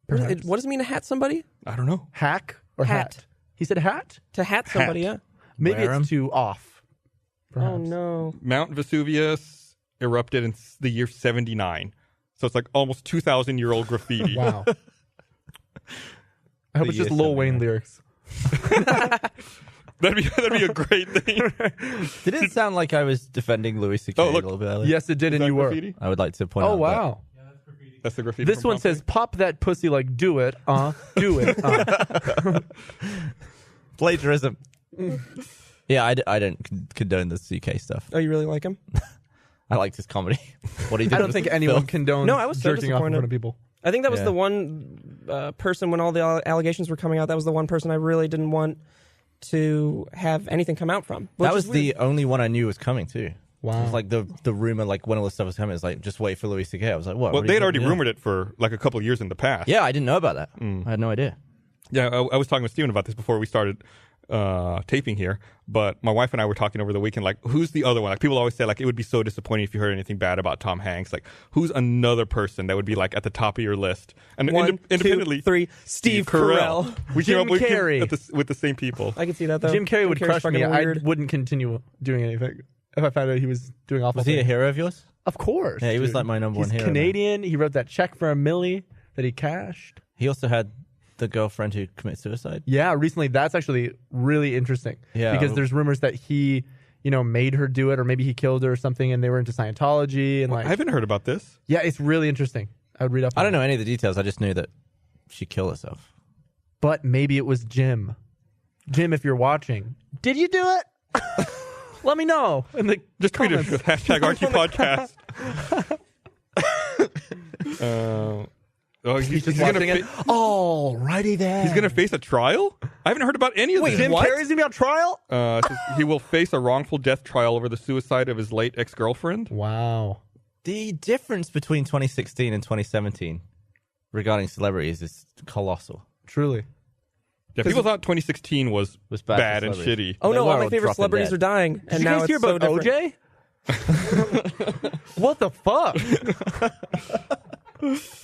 What does it mean to hat somebody? I don't know. Hack or Hat. hat? He said hat? To hat somebody, yeah. Maybe Wear 'em. it's too off. Oh perhaps. no. Mount Vesuvius erupted in the year 79. So it's like almost 2,000-year-old graffiti. Wow. I hope it's year just Lil Wayne 79. lyrics. That'd be a great thing. Did it sound like I was defending Louis C.K. Oh, look. a little bit earlier? Yes, it did, Is and that you were. graffiti? I would like to point out. Oh, wow. That's the graffiti. This from one Pompeii. says, pop that pussy like do it, do it, Plagiarism. Yeah, I don't condone the CK stuff. Oh, you really like him? I liked his comedy. What he did. I don't was think anyone filth. condones No, I was so jerking off in disappointed. front of people. I think that was Yeah. the one person when all the allegations were coming out. That was the one person I really didn't want to have anything come out from. That was the only one I knew was coming too. Wow. It was like the rumor, like when all this stuff was coming, it's like just wait for Louis C.K. I was like, what? Well, What are they you had already doing? rumored it for like a couple of years in the past. Yeah, I didn't know about that. I had no idea. Yeah, I was talking with Steven about this before we started taping here, but my wife and I were talking over the weekend, like, who's the other one? Like, people always say, like, it would be so disappointing if you heard anything bad about Tom Hanks. Like, who's another person that would be, like, at the top of your list? And One, independently, 2, 3. Steve Carell. We Jim came up Carrey. with the same people. I could see that though. Jim Carrey would Carrey's crush me. fucking I weird. wouldn't continue doing anything if I found out he was doing awful Was he a things. hero of yours? Of course. Yeah, he was dude. like my number He's one hero, man. Canadian. He wrote that check for $1 million that he cashed. He also had the girlfriend who committed suicide. Yeah, recently. That's actually really interesting. Yeah. Because there's rumors that he, made her do it, or maybe he killed her or something, and they were into Scientology and I haven't heard about this. yeah, it's really interesting. I would read up. I on don't know any of the details. I just knew that she kill herself. But maybe it was Jim. Jim, if you're watching, did you do it? Let me know in the Just tweet us comments. with hashtag Archie Podcast. He's just gonna watching it. Alrighty then. He's going to face a trial? I haven't heard about any of this. Jim Carrey's gonna be on trial? It says he will face a wrongful death trial over the suicide of his late ex-girlfriend. Wow. The difference between 2016 and 2017 regarding celebrities is colossal. Truly. Yeah, people thought 2016 was Was bad, bad for and celebrities. shitty. Oh They no, were all my all favorite dropping celebrities dead. are dying, and Did you now guys hear it's so about different. OJ? What the fuck?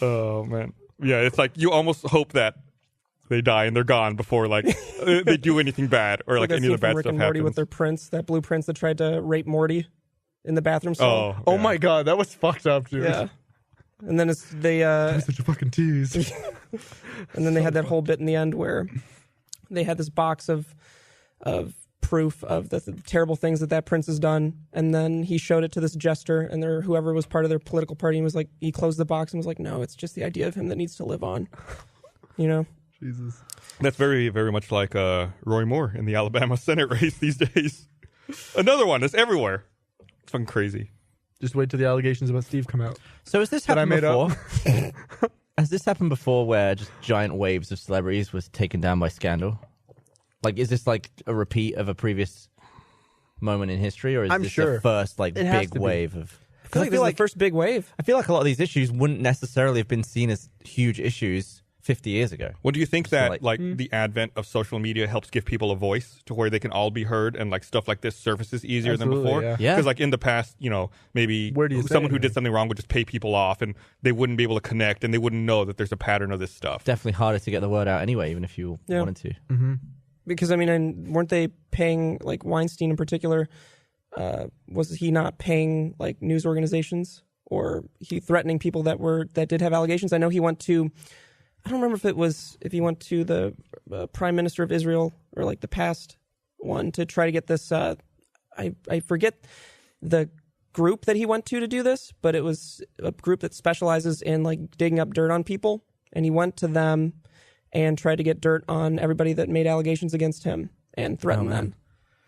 Oh, man. Yeah, it's like you almost hope that they die and they're gone before like they do anything bad or like that any scene of the bad from Rick stuff and Morty happens. with their prince, that blue prince that tried to rape Morty in the bathroom stall. Oh, Oh yeah. my god, that was fucked up, dude. Yeah. And then they Such a fucking tease. and then they had that whole bit in the end where they had this box of proof of the terrible things that prince has done, and then he showed it to this jester, and whoever was part of their political party, and was like, he closed the box and was like, no, it's just the idea of him that needs to live on. You know? Jesus. That's very, very much like Roy Moore in the Alabama Senate race these days. Another one that's everywhere. It's fucking crazy. Just wait till the allegations about Steve come out. So has this That I happened made up. before? Has this happened before where just giant waves of celebrities was taken down by scandal? Like, is this like a repeat of a previous moment in history, or is I'm this sure. the first like It has big to be. wave of? I feel like this is the first big wave. I feel like a lot of these issues wouldn't necessarily have been seen as huge issues 50 years ago. Well, do you think that like- the advent of social media helps give people a voice to where they can all be heard and like stuff like this surfaces easier Absolutely, than before? yeah. Yeah. Because like in the past, maybe Where do you say someone it, who did maybe? something wrong would just pay people off and they wouldn't be able to connect and they wouldn't know that there's a pattern of this stuff. Definitely harder to get the word out anyway, even if you Yeah. wanted to. Mm-hmm. Because I mean, and weren't they paying, like Weinstein in particular? Was he not paying like news organizations, or he threatening people that did have allegations? I know he went to, I don't remember if he went to the Prime Minister of Israel or like the past one to try to get this. I forget the group that he went to do this, but it was a group that specializes in like digging up dirt on people, and he went to them and tried to get dirt on everybody that made allegations against him and threatened them.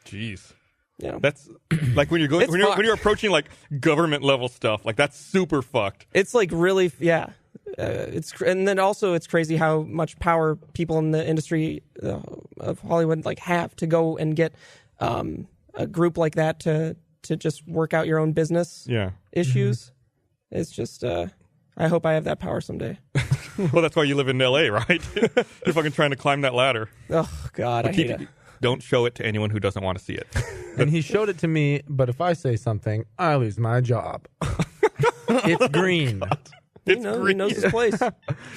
Jeez. Yeah. That's like when you're going It's when you're fucked. approaching like government level stuff, like that's super fucked. It's like really, yeah. And then also it's crazy how much power people in the industry of Hollywood like have to go and get a group like that to just work out your own business Yeah. issues. It's just, I hope I have that power someday. Well, that's why you live in LA, right? You're fucking trying to climb that ladder. Oh God, I hate it. Don't show it to anyone who doesn't want to see it. And he showed it to me, but if I say something, I lose my job. It's green. He knows his place.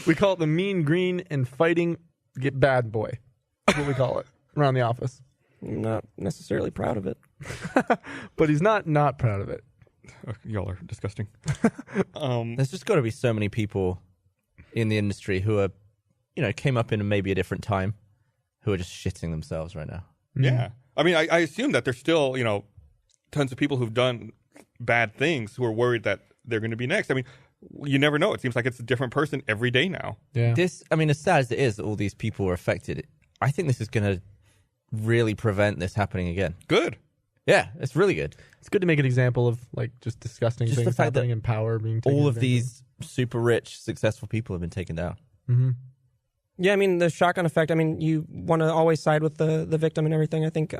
We call it the mean green and fighting get bad boy. That's what we call it around the office. I'm not necessarily proud of it. But he's not proud of it. Y'all are disgusting. There's just got to be so many people in the industry who are, came up in maybe a different time, who are just shitting themselves right now. Yeah. I mean, I assume that there's still, tons of people who've done bad things who are worried that they're going to be next. I mean, you never know. It seems like it's a different person every day now. Yeah. As sad as it is that all these people are affected, I think this is going to really prevent this happening again. Good. Yeah, it's really good. It's good to make an example of like just disgusting Just the things fact that happening and power being taken All of advantage these super rich, successful people have been taken down. Mm-hmm. Yeah, I mean, the shotgun effect, I mean, you want to always side with the victim and everything. I think,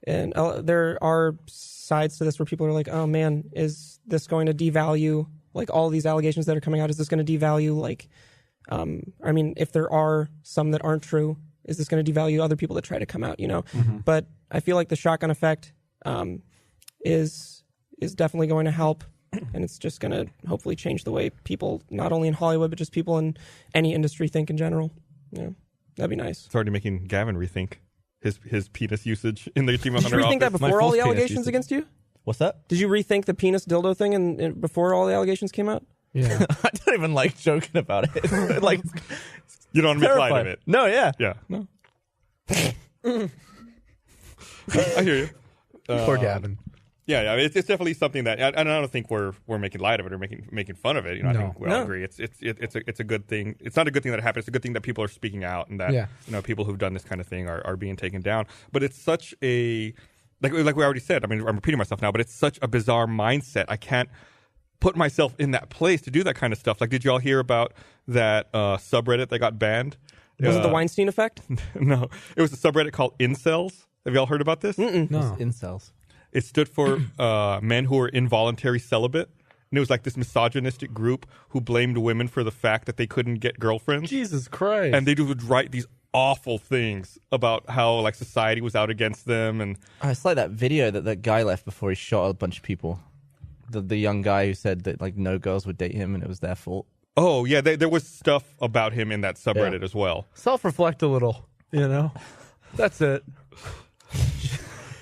there are sides to this where people are like, oh man, is this going to devalue, like, all these allegations that are coming out? Is this going to devalue, like, I mean, if there are some that aren't true, is this going to devalue other people that try to come out, But I feel like the shotgun effect is definitely going to help. And it's just going to hopefully change the way people, not only in Hollywood, but just people in any industry think in general. Yeah, that'd be nice. It's already making Gavin rethink his penis usage in the Achievement Did you Hunter rethink that office. before all false the penis allegations usage. against you? What's that? Did you rethink the penis dildo thing and before all the allegations came out? Yeah. I don't even like joking about it. Like, You don't make light of terrified. it. No, yeah. Yeah. No. I hear you. Poor Gavin. Yeah, it's definitely something that, and I don't think we're making light of it or making fun of it. You know, I think we all agree it's a good thing. It's not a good thing that happened. It's a good thing that people are speaking out and that you know people who've done this kind of thing are being taken down. But it's such a like we already said. I mean, I'm repeating myself now, but it's such a bizarre mindset. I can't put myself in that place to do that kind of stuff. Like, did y'all hear about that subreddit that got banned? Was it the Weinstein effect? No, it was a subreddit called Incels. Have y'all heard about this? No. Incels. It stood for men who are involuntary celibate. And it was like this misogynistic group who blamed women for the fact that they couldn't get girlfriends. Jesus Christ. And they would write these awful things about how like society was out against them. And It's like that video that guy left before he shot a bunch of people. The young guy who said that like no girls would date him and it was their fault. oh yeah, there was stuff about him in that subreddit as well. Self-reflect a little, you know? That's it.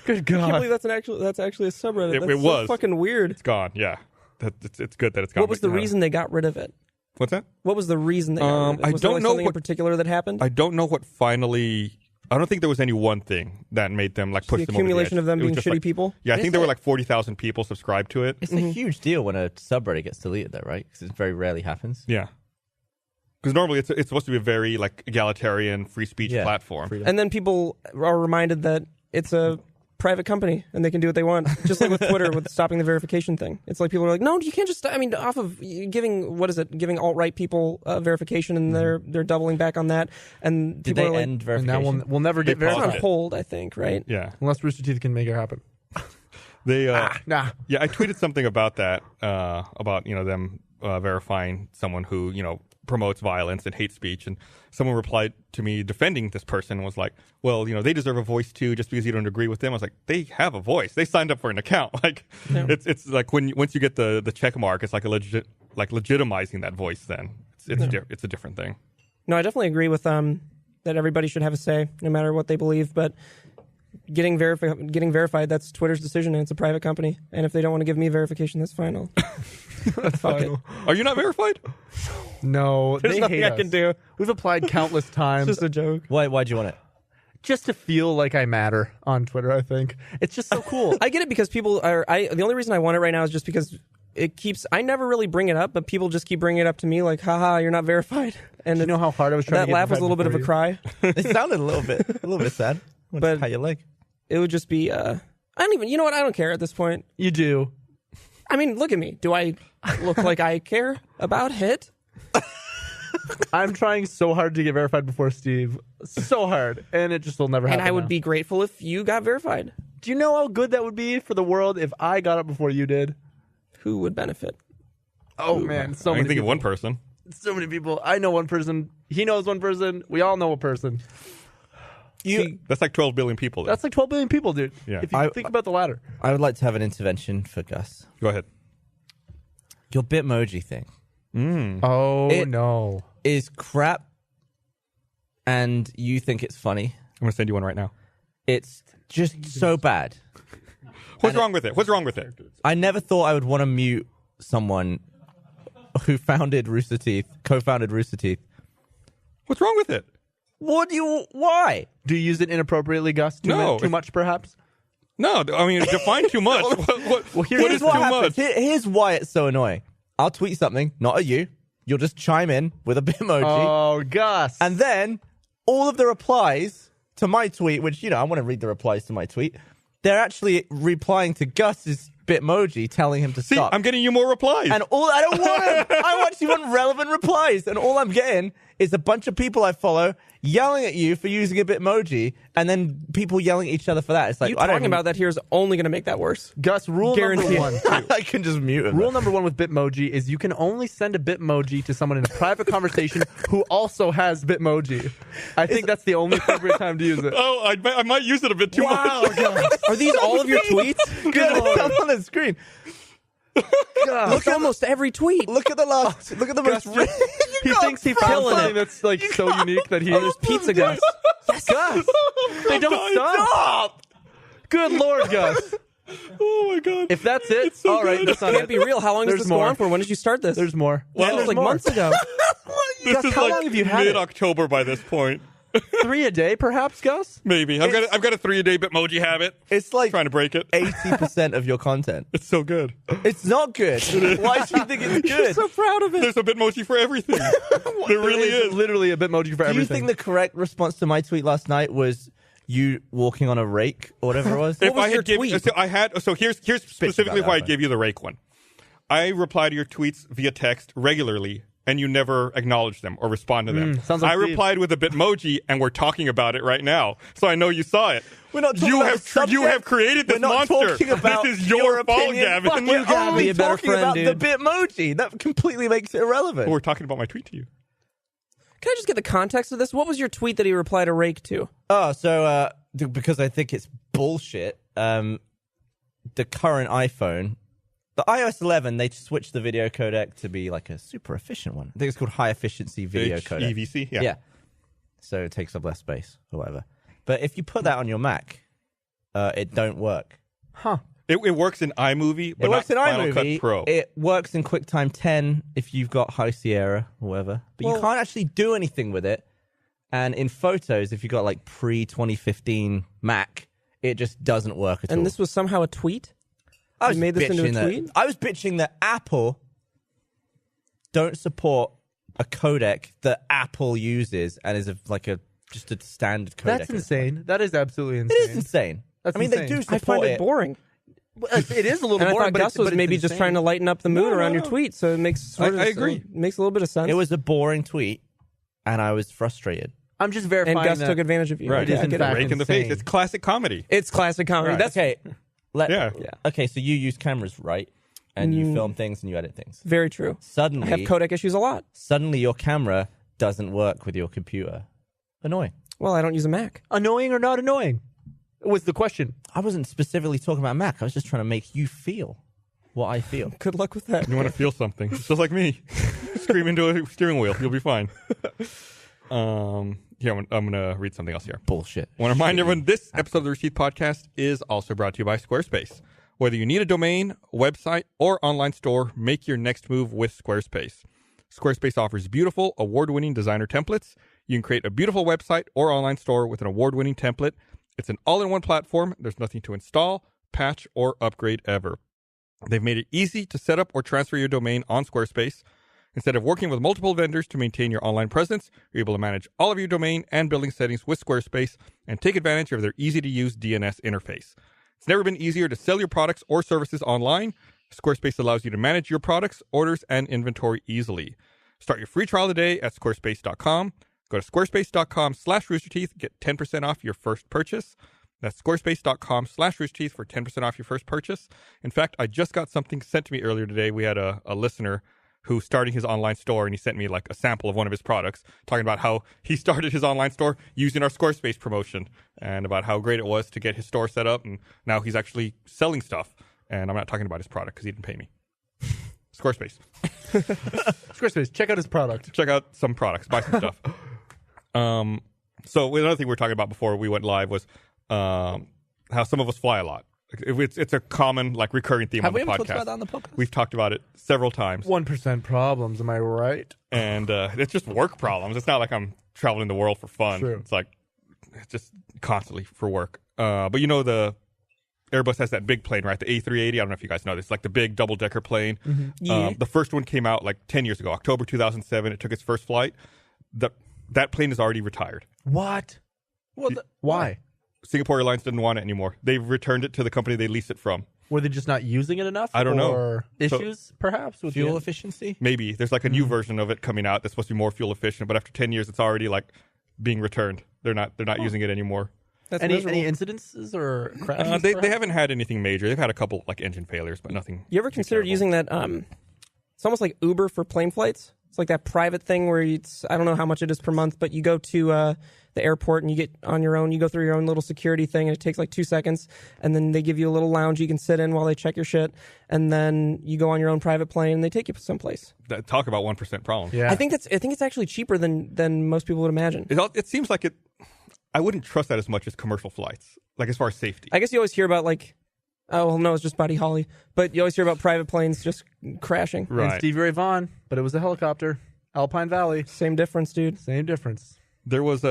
Good I can't God. believe that's actually a subreddit. It That's was. so fucking weird. It's gone. Yeah, it's good that it's gone. What was the reason they got rid of it? What's that? What was the reason they got rid of it? I Was there don't like know something in what- particular that happened? I don't know what finally. I don't think there was any one thing that made them like push the them over the accumulation edge. of them It was being just, shitty like- people? Yeah, I But think it's there were like- like 40,000 people subscribed to it. It's a huge deal when a subreddit gets deleted, though, right? Because it very rarely happens. Yeah, because normally it's supposed to be a very like egalitarian free speech platform. And then people are reminded that it's a private company and they can do what they want. Just like with Twitter with stopping the verification thing. It's like people are like, no, you can't just. I mean, off of giving giving alt-right people verification, and they're doubling back on that. And Did people they are like, end And verification? now we'll never get They paused it's verified. on hold, I think, right? Yeah, Unless Rooster Teeth can make it happen. they. Nah. Yeah, I tweeted something about that. About them verifying someone who promotes violence and hate speech, and someone replied to me defending this person and was like, well, they deserve a voice too, just because you don't agree with them. I was like, they have a voice. They signed up for an account. Like, it's like once you get the check mark, it's like a legitimizing that voice. Then it's a different thing. No, I definitely agree with that everybody should have a say, no matter what they believe. But getting verified, that's Twitter's decision, and it's a private company. And if they don't want to give me verification, that's fine. I'll fuck it. Are you not verified? No, There's they nothing hate I us. can do. We've applied countless times It's just a joke. Why'd you want it? just to feel like I matter on Twitter. I think it's just so cool. I get it because people are. The only reason I want it right now is just because it keeps. I never really bring it up, but people just keep bringing it up to me, like, "Haha, you're not verified." And you know how hard I was trying that to get laugh was a verified little bit of a before cry. It sounded a little bit sad. But- How you like? It would just be. I don't even. You know what? I don't care at this point. You do. I mean, look at me. Do I look like I care about it? I'm trying so hard to get verified before Steve. So hard. And it just will never happen. And I would now. be grateful if you got verified. Do you know how good that would be for the world if I got it before you did? Who would benefit? Oh, man. So I many can think people. of one person. So many people. I know one person. He knows one person. We all know a person. That's like 12 billion people. That's like 12 billion people, dude. Yeah. If you think about the ladder. I would like to have an intervention for Gus. Go ahead. Your Bitmoji thing Oh, It- no. is crap, and you think it's funny. I'm gonna send you one right now. It's just so bad. What's wrong with it? What's wrong with it? I never thought I would want to mute someone who co-founded Rooster Teeth. What's wrong with it? Why? Do you use it inappropriately, Gus? No. Too much, perhaps? No, I mean define too much. What Here's is what too happens. much? Here's why it's so annoying. I'll tweet something, not at you. You'll just chime in with a Bitmoji. Oh, Gus. And then all of the replies to my tweet, which, I want to read the replies to my tweet, they're actually replying to Gus's Bitmoji telling him to See, stop. I'm getting you more replies. And I don't want them. I actually want relevant replies. And all I'm getting is a bunch of people I follow yelling at you for using a Bitmoji, and then people yelling at each other for that. It's like, You I don't talking about that here is only going to make that worse. Gus, rule Guaranteed. number one. I can just mute him. Rule number one with Bitmoji is you can only send a Bitmoji to someone in a private conversation who also has Bitmoji. I think that's the only appropriate time to use it. oh, I might use it a bit too much. Are these all of your tweets? Good. It's up on the screen. Look at almost every tweet. Look at the last. Look at the most. He thinks he found killing something it. that's like so unique that he. Oh, there's pizza, Gus. Gus, they don't stop. Good Lord, Gus. Oh my god. If that's it, so all right, good. that's not Can't it. be real. How long does There's this more. go on for? When did you start this? There's more. Well, there's like more. months ago. This Gus, is how like long have you had it? mid-October by this point. 3 a day, perhaps, Gus? Maybe. I've got a 3-a-day Bitmoji habit. It's like Trying to break it. 80% of your content. It's so good. It's not good. Why do you think it's good? So proud of it. There's a Bitmoji for everything. There really is. Literally a Bitmoji for Do you everything. think the correct response to my tweet last night was you walking on a rake or whatever it was? If was I your had given, tweet? so here's specifically about why I that, gave you the rake one. I reply to your tweets via text regularly, and you never acknowledge them or respond to them. sounds like I Steve. replied with a Bitmoji, and we're talking about it right now, so I know you saw it. We're not talking you about have the subject. you have created this We're not monster. talking about This is your fault, opinion. Gavin. Fuck you, Gavin. only Be a better talking friend, about dude. the Bitmoji. That completely makes it irrelevant. We're talking about my tweet to you. Can I just get the context of this? What was your tweet that he replied to Rake to? Oh, so because I think it's bullshit. The current iPhone, the iOS 11, they switched the video codec to be like a super efficient one. I think it's called high efficiency video codec. EVC, Yeah. So it takes up less space or whatever. But if you put that on your Mac, it don't work. Huh. It works in iMovie, but It works in not Final iMovie. Cut Pro. It works in QuickTime 10 if you've got High Sierra or whatever. But you Well- can't actually do anything with it. And in Photos, if you've got like pre-2015 Mac, it just doesn't work at all. And this was somehow a tweet? I was You made this into a bitching that- tweet? I was bitching that Apple don't support a codec that Apple uses and is just a standard codec. That's insane. That is absolutely insane. It is insane. That's I mean, they insane. do I support find it boring. It is a little And I boring, thought but Gus it's- was but it's maybe just insane. trying to lighten up the mood No, around no, your no. tweet, so it makes I agree. makes a little bit of sense. It was a boring tweet, and I was frustrated. I'm just and verifying Gus that. took advantage of you. Right. It is I in get it. fact Rake in the insane. face. It's classic comedy. It's classic comedy. That's okay. Yeah. Okay, so you use cameras, right? And you film things and you edit things. very true. I Suddenly, have codec issues a lot. suddenly your camera doesn't work with your computer. Annoying. Well, I don't use a Mac. Annoying or not annoying? Was the question. I wasn't specifically talking about Mac. I was just trying to make you feel what I feel. Good luck with that. You want to feel something. It's just like me. Scream into a steering wheel. You'll be fine. Here, I'm going to read something else here. Bullshit. I want to remind everyone this episode of the Receipt Podcast is also brought to you by Squarespace. Whether you need a domain, website, or online store, make your next move with Squarespace. Squarespace offers beautiful, award-winning designer templates. You can create a beautiful website or online store with an award-winning template. It's an all-in-one platform. There's nothing to install, patch, or upgrade ever. They've made it easy to set up or transfer your domain on Squarespace. Instead of working with multiple vendors to maintain your online presence, you're able to manage all of your domain and building settings with Squarespace and take advantage of their easy-to-use DNS interface. It's never been easier to sell your products or services online. Squarespace allows you to manage your products, orders, and inventory easily. Start your free trial today at squarespace.com. Go to squarespace.com/roosterteeth. Get 10% off your first purchase. That's squarespace.com/roosterteeth for 10% off your first purchase. In fact, I just got something sent to me earlier today. We had a listener who's starting his online store, and he sent me like a sample of one of his products, talking about how he started his online store using our Squarespace promotion and about how great it was to get his store set up, and now he's actually selling stuff. And I'm not talking about his product because he didn't pay me. Squarespace. Squarespace, check out his product. Check out some products, buy some stuff. So another thing we were talking about before we went live was how some of us fly a lot. It's a common, recurring theme Have on we the ever podcast. talked about that on the podcast? We've talked about it several times. 1% problems, am I right? And it's just work problems. It's not like I'm traveling the world for fun. True. It's just constantly for work. But the Airbus has that big plane, right? The A380. I don't know if you guys know this. Like the big double-decker plane. Mm-hmm. Yeah. The first one came out 10 years ago, October 2007. It took its first flight. That plane is already retired. What? Why? Singapore Airlines didn't want it anymore. They've returned it to the company they leased it from. Were they just not using it enough? I don't know. Or issues, perhaps? With Fuel the efficiency? Maybe. There's a new version of it coming out that's supposed to be more fuel efficient, but after 10 years, it's already being returned. They're not using it anymore. That's any miserable. incidences or crashes? They perhaps? haven't had anything major. They've had a couple engine failures, but nothing. You ever too considered terrible. using that? It's almost like Uber for plane flights. It's like that private thing where I don't know how much it is per month, but you go to the airport and you get on your own. You go through your own little security thing, and it takes 2 seconds, and then they give you a little lounge you can sit in while they check your shit, and then you go on your own private plane and they take you someplace. Talk about 1% problem. Yeah. I think it's actually cheaper than most people would imagine. It seems like it. I wouldn't trust that as much as commercial flights, as far as safety. I guess you always hear about oh well, no, it's just Buddy Holly, but you always hear about private planes just crashing. And Right. Stevie Ray Vaughan, but it was a helicopter. Alpine Valley. Same difference, dude. Same difference. There was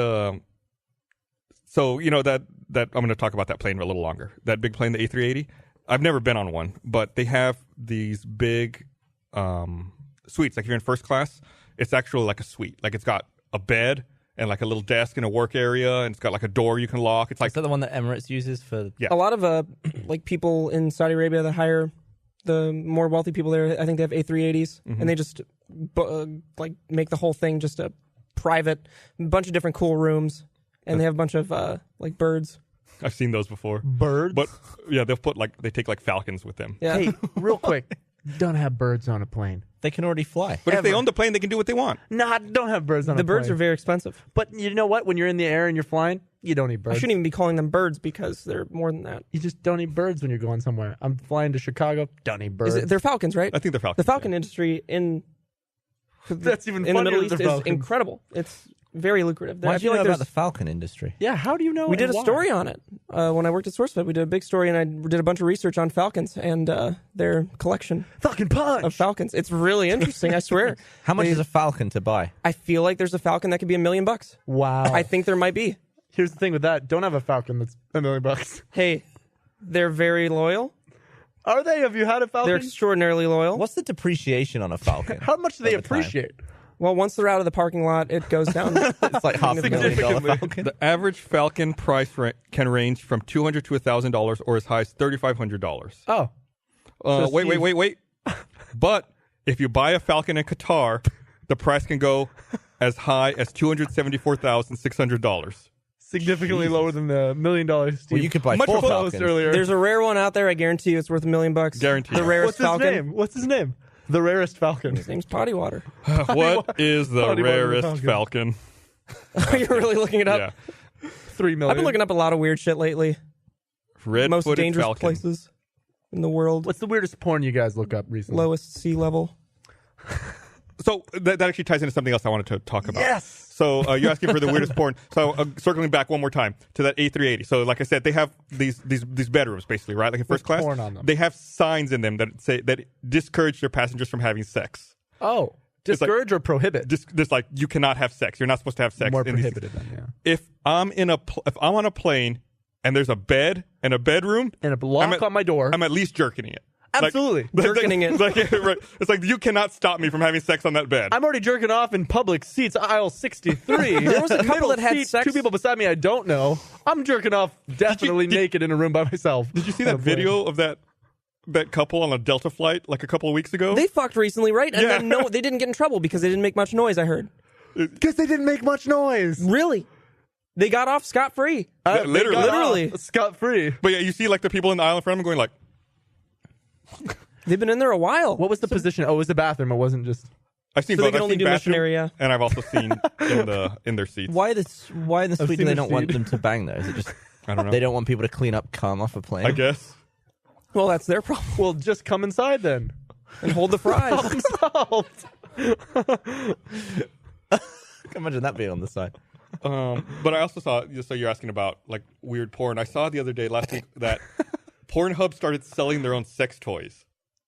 So that I'm going to talk about that plane a little longer. That big plane, the A380. I've never been on one, but they have these big suites. Like if you're in first class, it's actually like a suite. Like it's got a bed and like a little desk and a work area, and it's got like a door you can lock. It's like Is that the one that Emirates uses for? Yeah. A lot of like people in Saudi Arabia that hire the more wealthy people there, I think they have A380s, and they just like make the whole thing just a private, bunch of different cool rooms, and they have a bunch of like birds. I've seen those before. Birds? But yeah, they take like falcons with them. Yeah. Hey, real quick. Don't have birds on a plane. They can already fly. But if they own the plane, they can do what they want. Nah, don't have birds on The a plane. birds are very expensive. But you know what? When you're in the air and you're flying, you don't need I birds. shouldn't even be calling them birds because they're more than that. You just don't need birds when you're going somewhere. I'm flying to Chicago. Don't need birds. They're falcons, right? I think they're falcons. The falcon industry in That's even in the funnier Middle than East the is falcons. incredible. It's very lucrative. Why I do you feel know like about there's the falcon industry? Yeah, how do you know? we did a and why? story on it when I worked at SourceFed. We did a big story, and I did a bunch of research on falcons and their collection Falcon punch. of falcons. It's really interesting, I swear. How much is a falcon to buy? I feel like there's a falcon that could be $1 million. Wow. I think there might be. Here's the thing with that. Don't have a falcon that's $1 million. Hey, they're very loyal. Are they? Have you had a falcon? They're extraordinarily loyal. What's the depreciation on a falcon? How much do they over time? appreciate? Well, once they're out of the parking lot, it goes down. It's like half $1 million Significantly. falcon. The average falcon price can range from $200 to $1,000 or as high as $3,500. Oh. So Wait. But if you buy a falcon in Qatar, the price can go as high as $274,600. Significantly lower than the $1 million. Steve. Well, you could buy Much 4 more falcons. earlier. There's a rare one out there. I guarantee you it's worth $1 million. Guaranteed. The rarest What's his falcon. name? What's his name? The rarest falcon. His name's Potty Water. What is the Potty water rarest falcon? You're really looking it up? Yeah. $3 million. I've been looking up a lot of weird shit lately. Red-footed Most dangerous falcon. places in the world. What's the weirdest porn you guys look up recently? Lowest sea level. So that actually ties into something else I wanted to talk about. Yes. So you're asking for the weirdest porn. So circling back one more time to that A380. So like I said, they have these bedrooms basically, right? Like in first class, porn on them. they have signs in them that say that discourage their passengers from having sex. Oh. It's like- Discourage or prohibit? Just like you cannot have sex. You're not supposed to have sex. More in these- prohibited then, yeah. If I'm on a plane and there's a bed and a bedroom And a lock on my door. I'm at least jerking it. Absolutely. Jerking it. Right. It's like you cannot stop me from having sex on that bed. I'm already jerking off in public seats, aisle 63. There was a couple Middle that had seat, sex. 2 people beside me I don't know. I'm jerking off definitely did- naked in a room by myself. Did you see that video of that couple on a Delta flight like a couple of weeks ago? They fucked recently, right? And Yeah. then no, they didn't get in trouble because they didn't make much noise, I heard. Because they didn't make much noise. Really? They got off scot-free. Literally. Scot-free. But yeah, you see like the people in the aisle in front of them going like, They've been in there a while. What was the position? Oh, it was the bathroom. It wasn't just... I've seen So they both. can I've only seen do bathroom, missionary, yeah. and I've also seen in their seats. Why in the suite do seen they the not want seat. them to bang though? Is it just I don't know. they don't want people to clean up cum off a plane? I guess. Well, that's their problem. Well, just come inside then. And hold the fries. Imagine that being on the side. But I also saw. So you're asking about like weird porn. I saw the other day last week that Pornhub started selling their own sex toys.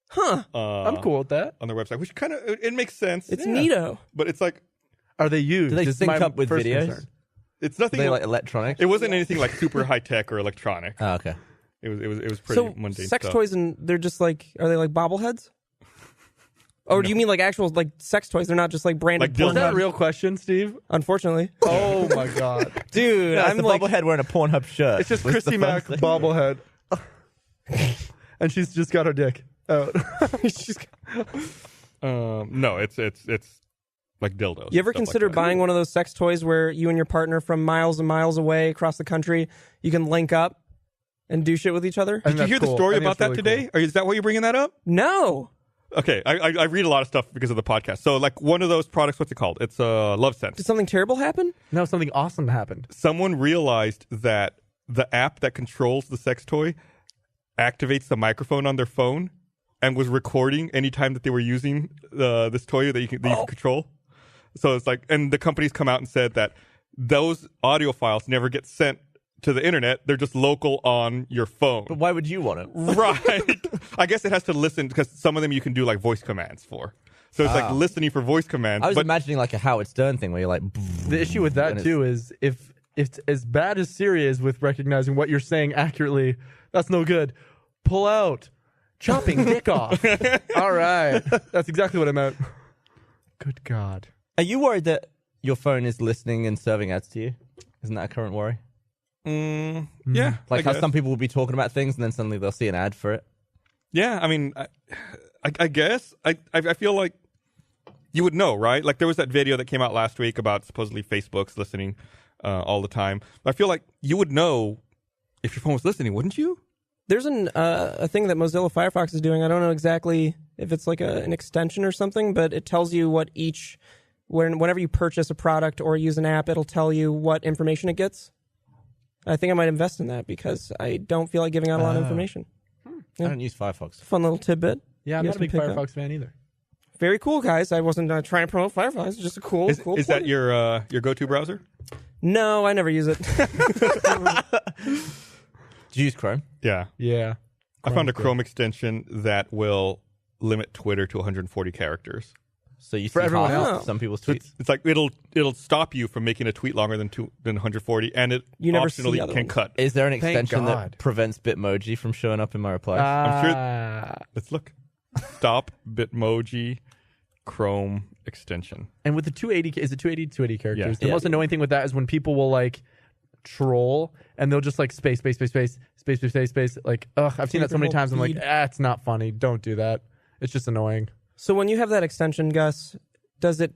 Huh. I'm cool with that. On their website, which kind of it makes sense. It's neato. But it's like Are they used? Do they Is sync my up with first videos? concern. it's Are nothing. they like electronic? It wasn't anything like super high tech or electronic. Oh, okay. It was pretty So mundane sex stuff. toys, and they're just like, are they like bobbleheads? Or do you mean like actual like sex toys? They're not just like branded Like porn. Is that a real question, Steve? Unfortunately. Oh my god. Dude, Yeah, I'm I'm the like, bobblehead wearing a Pornhub shirt. It's just was the Chrissy fun Mack thing. bobblehead. And she's just got her dick out. No, it's like dildos. you ever stuff like consider that. buying one of those sex toys where you and your partner from miles and miles away across the country, you can link up and do shit with each other? Did you hear the story about that today? Or is that why you're bringing that up? No. Okay, I read a lot of stuff because of the podcast. So like one of those products, what's it called? It's Love Sense. Did something terrible happen? No, something awesome happened. Someone realized that the app that controls the sex toy activates the microphone on their phone and was recording anytime that they were using this toy that you can control. So it's like, and the companies come out and said that those audio files never get sent to the internet. They're just local on your phone. But why would you want it? Right. I guess it has to listen because some of them you can do like voice commands for. So it's like listening for voice commands. I was but imagining like a Howard Stern thing where you're like, The issue with that And too is if it's as bad as Siri is with recognizing what you're saying accurately. That's no good. Pull out. Chopping dick off. All right. That's exactly what I meant. Good God. Are you worried that your phone is listening and serving ads to you? Isn't that a current worry? Yeah. Like I how guess. some people will be talking about things and then suddenly they'll see an ad for it. Yeah, I mean, I guess. I feel like you would know, right? Like there was that video that came out last week about supposedly Facebook's listening all the time. But I feel like you would know if your phone was listening, wouldn't you? There's a thing that Mozilla Firefox is doing. I don't know exactly if it's like an extension or something, but it tells you what whenever you purchase a product or use an app, it'll tell you what information it gets. I think I might invest in that because I don't feel like giving out a lot of information. I don't use Firefox. Fun little tidbit. Yeah, I'm You not a guys big can pick Firefox fan either. Very cool, guys. I wasn't trying to promote Firefox. It's just a cool. Is cool that plugin. your go-to browser? No, I never use it. Do you use Chrome? Yeah. Yeah. I found a good. Chrome extension that will limit Twitter to 140 characters. So you For see everyone half else. of some people's So tweets. it's like it'll stop you from making a tweet longer than 140, and it You never see optionally other can ones. cut. Is there an Thank extension God. that prevents Bitmoji from showing up in my replies? I'm sure- Ah. Let's look. Stop Bitmoji Chrome extension. And with the 280, is it 280 characters? Yeah. The Yeah. most annoying thing with that is when people will like troll and they'll just like space. Like, ugh, I've seen that so many times. I'm like, Feed. it's not funny. Don't do that. It's just annoying. So when you have that extension, Gus, do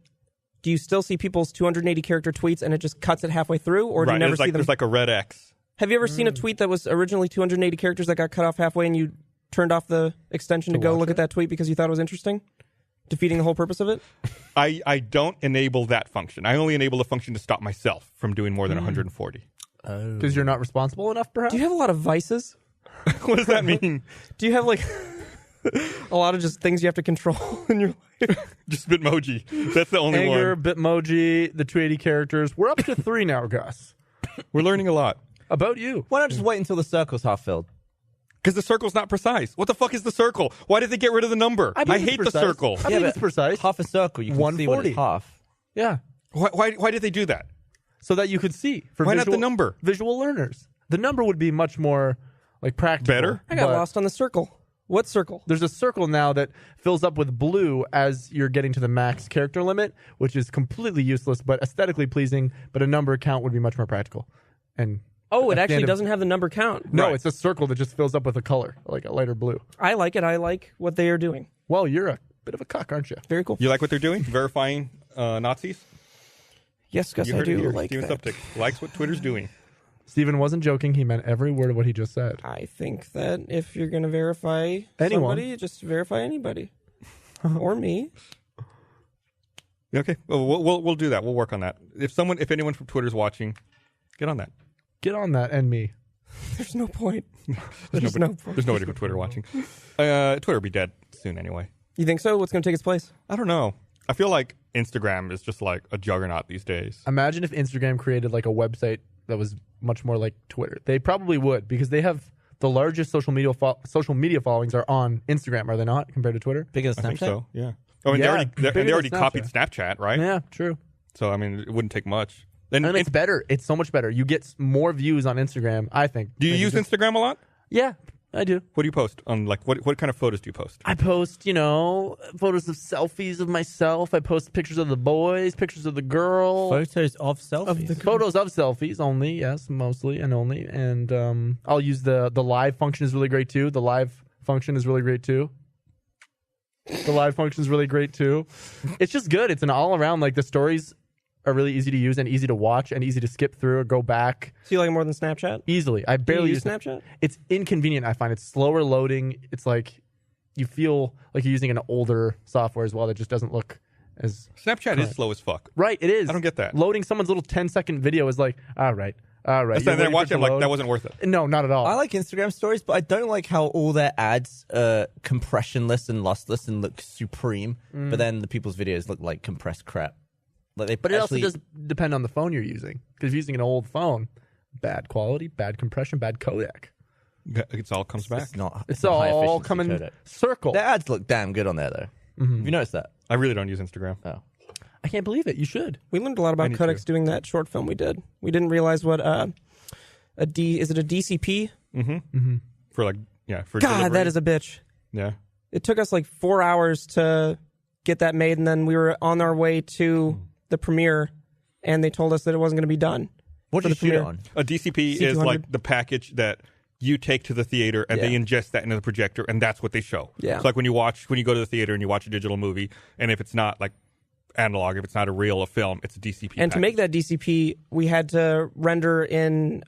you still see people's 280 character tweets and it just cuts it halfway through, or do you Right. never There's see like them? there's like a red X. Have you ever seen a tweet that was originally 280 characters that got cut off halfway and you turned off the extension to go watch look it? at that tweet because you thought it was interesting? Defeating the whole purpose of it? I don't enable that function. I only enable the function to stop myself from doing more than 140. Because you're not responsible enough, perhaps? Do you have a lot of vices? What does that mean? Do you have like a lot of just things you have to control in your life? Just Bitmoji. That's the only Anger, one. Bitmoji, the 280 characters. We're up to 3 now, Gus. We're learning a lot. About you. Why not just wait until the circle's half filled? Because the circle's not precise. What the fuck is the circle? Why did they get rid of the number? I believe it's hate the precise. circle. I believe it's precise. Half a circle, you can see when 140. it's half. Yeah. Why did they do that? So that you could see. For Why not the number? Visual learners. The number would be much more like practical. Better? I got but lost on the circle. What circle? There's a circle now that fills up with blue as you're getting to the max character limit, which is completely useless but aesthetically pleasing, but a number count would be much more practical. And Oh, it at the actually end of- doesn't have the number count. No, Right. it's a circle that just fills up with a color, like a lighter blue. I like it. I like what they are doing. Well, you're a bit of a cuck, aren't you? Very cool. You like what they're doing? Verifying Nazis? Yes, Gus, You I heard it do here. like Steven that. Suptic likes what Twitter's doing. Steven wasn't joking. He meant every word of what he just said. I think that if you're going to verify Anyone. somebody, just verify anybody. Or me. Okay, well, we'll do that. We'll work on that. If anyone from Twitter's watching, get on that. Get on that and me. There's no point. There's no point. There's nobody from Twitter watching. Twitter will be dead soon anyway. You think so? What's going to take its place? I don't know. I feel like Instagram is just like a juggernaut these days. Imagine if Instagram created like a website that was much more like Twitter. They probably would because they have the largest social media followings are on Instagram, are they not, compared to Twitter? Bigger than I Snapchat? think so. Yeah. I mean, Yeah, they bigger already than copied Snapchat. Snapchat, right? Yeah, true. So I mean, it wouldn't take much. Then And it's better. It's so much better. You get more views on Instagram, I think. do you than use just- Instagram a lot? Yeah, I do. What do you post on? Like, what kind of photos do you post? I post, photos of selfies of myself. I post pictures of the boys, pictures of the girl. Photos of selfies. Photos of selfies only, yes, mostly and only. And I'll use the live function is really great too. The live function is really great too. It's just good. It's an all around, like the stories are really easy to use and easy to watch and easy to skip through or go back So you like it more than Snapchat? easily. I Do you barely use it. Snapchat? It's inconvenient. I find it's slower loading. It's like you feel like you're using an older software as well that just doesn't look as Snapchat is slow as fuck. right. It is. I don't get that. Loading someone's little 10-second video is like, all right. That's You're then I waiting watch for it to like load. that wasn't worth it. No, not at all. I like Instagram stories, but I don't like how all their ads are compressionless and lossless and look supreme. But then the people's videos look like compressed crap. Like they But it actually, also does depend on the phone you're using. Because if you're using an old phone, bad quality, bad compression, bad codec. It all comes back. It's not. It's not high all efficiency coming codec. circle. Their ads look damn good on there, though. Have you noticed that? I really don't use Instagram. Oh. I can't believe it. You should. We learned a lot about need codecs to. doing that short film we did. We didn't realize what is it a DCP? For like for God, delivery. that is a bitch. Yeah. It took us like 4 hours to get that made, and then we were on our way to the premiere, and they told us that it wasn't going to be done. What for did the you shoot it premiere. on? A DCP C200. is like the package that you take to the theater and they Yeah. ingest that into the projector, and that's what they show. Yeah. So like when you go to the theater and you watch a digital movie, and if it's not like analog, if it's not a film, it's a DCP. And to make that DCP, we had to render in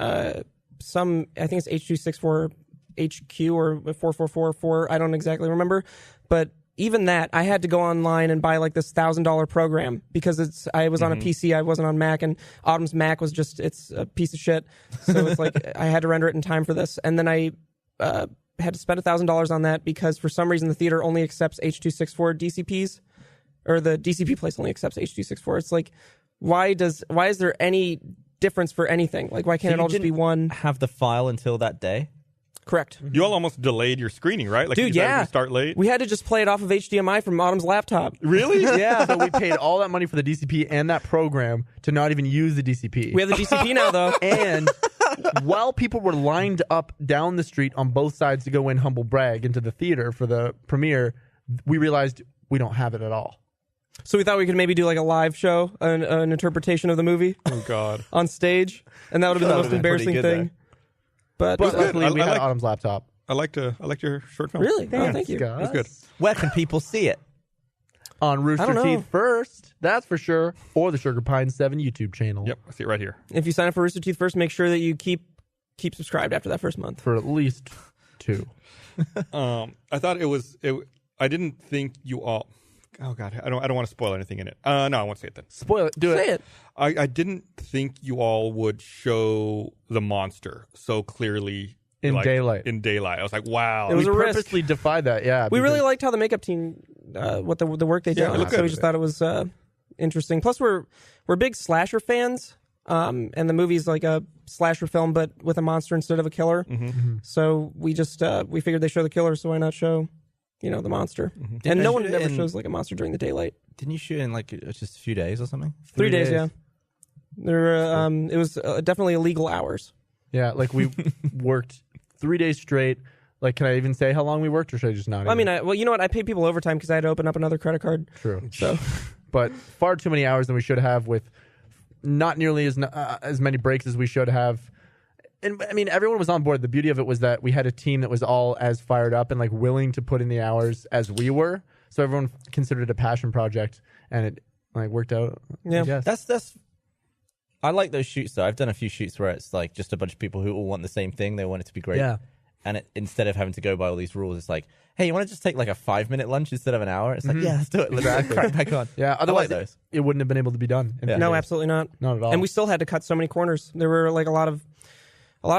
some, I think it's H.264 HQ or 4444, I don't exactly remember. But even that, I had to go online and buy like this $1,000 program because I was on a PC, I wasn't on Mac, and Autumn's Mac was it's a piece of shit. So it's like I had to render it in time for this. And then I had to spend $1,000 on that because for some reason the theater only accepts H.264 DCPs. Or the DCP place only accepts H.264. It's like, why is there any difference for anything? Like, why can't it all just be one? Have the file until that day? Correct. you all almost delayed your screening, right? Like Dude, you decided yeah. to start late. We had to just play it off of HDMI from Autumn's laptop. Really? Yeah. So we paid all that money for the DCP and that program to not even use the DCP. We have the DCP now, though. And while people were lined up down the street on both sides to go in humble brag into the theater for the premiere, we realized we don't have it at all. So we thought we could maybe do like a live show, an interpretation of the movie Oh God. on stage, and that would have been the most That would've been pretty embarrassing good, thing. But But- Luckily, we I had like- Autumn's laptop. I liked your short film. really, oh, thank you. It was good. Where can people see it? On Rooster don't know. Teeth first, that's for sure, or the Sugar Pine 7 YouTube channel. Yep, I see it right here. If you sign up for Rooster Teeth first, make sure that you keep subscribed after that first month. For at least 2. I thought it was. I didn't think you all. Oh God, I don't want to spoil anything in it. No, I won't say it then. Spoil it. Do Say it. I didn't think you all would show the monster so clearly In daylight. In daylight, I was like, wow. It was We a risk. purposely defied that, yeah. We really because- liked how the makeup team, what the work they did. Yeah, it on looked it. So good. we just thought it was interesting. Plus, we're big slasher fans, and the movie's like a slasher film, but with a monster instead of a killer. Mm-hmm. So we just we figured they show the killer, so why not show, the monster? And no one shoot it ever in- shows like a monster during the daylight. Didn't you shoot in like just a few days or something? 3 days, yeah. There, it was definitely illegal hours. Yeah, like we worked 3 days straight. Like, can I even say how long we worked, or should I just not? I mean, you know what? I paid people overtime because I had to open up another credit card. True. So But far too many hours than we should have, with not nearly as many breaks as we should have. And I mean, everyone was on board. The beauty of it was that we had a team that was all as fired up and like willing to put in the hours as we were. So everyone considered it a passion project, and it like worked out. Yeah. I guess. That's. I like those shoots though. I've done a few shoots where it's like just a bunch of people who all want the same thing. They want it to be great. Yeah. And instead of having to go by all these rules, it's like, hey, you want to just take like a 5-minute lunch instead of an hour? It's like, yeah, let's do it. Let's crack back on. Yeah. I Otherwise, like those. it wouldn't have been able to be done. in Yeah. 3 no, days. absolutely not. Not at all. And we still had to cut so many corners. There were like a lot of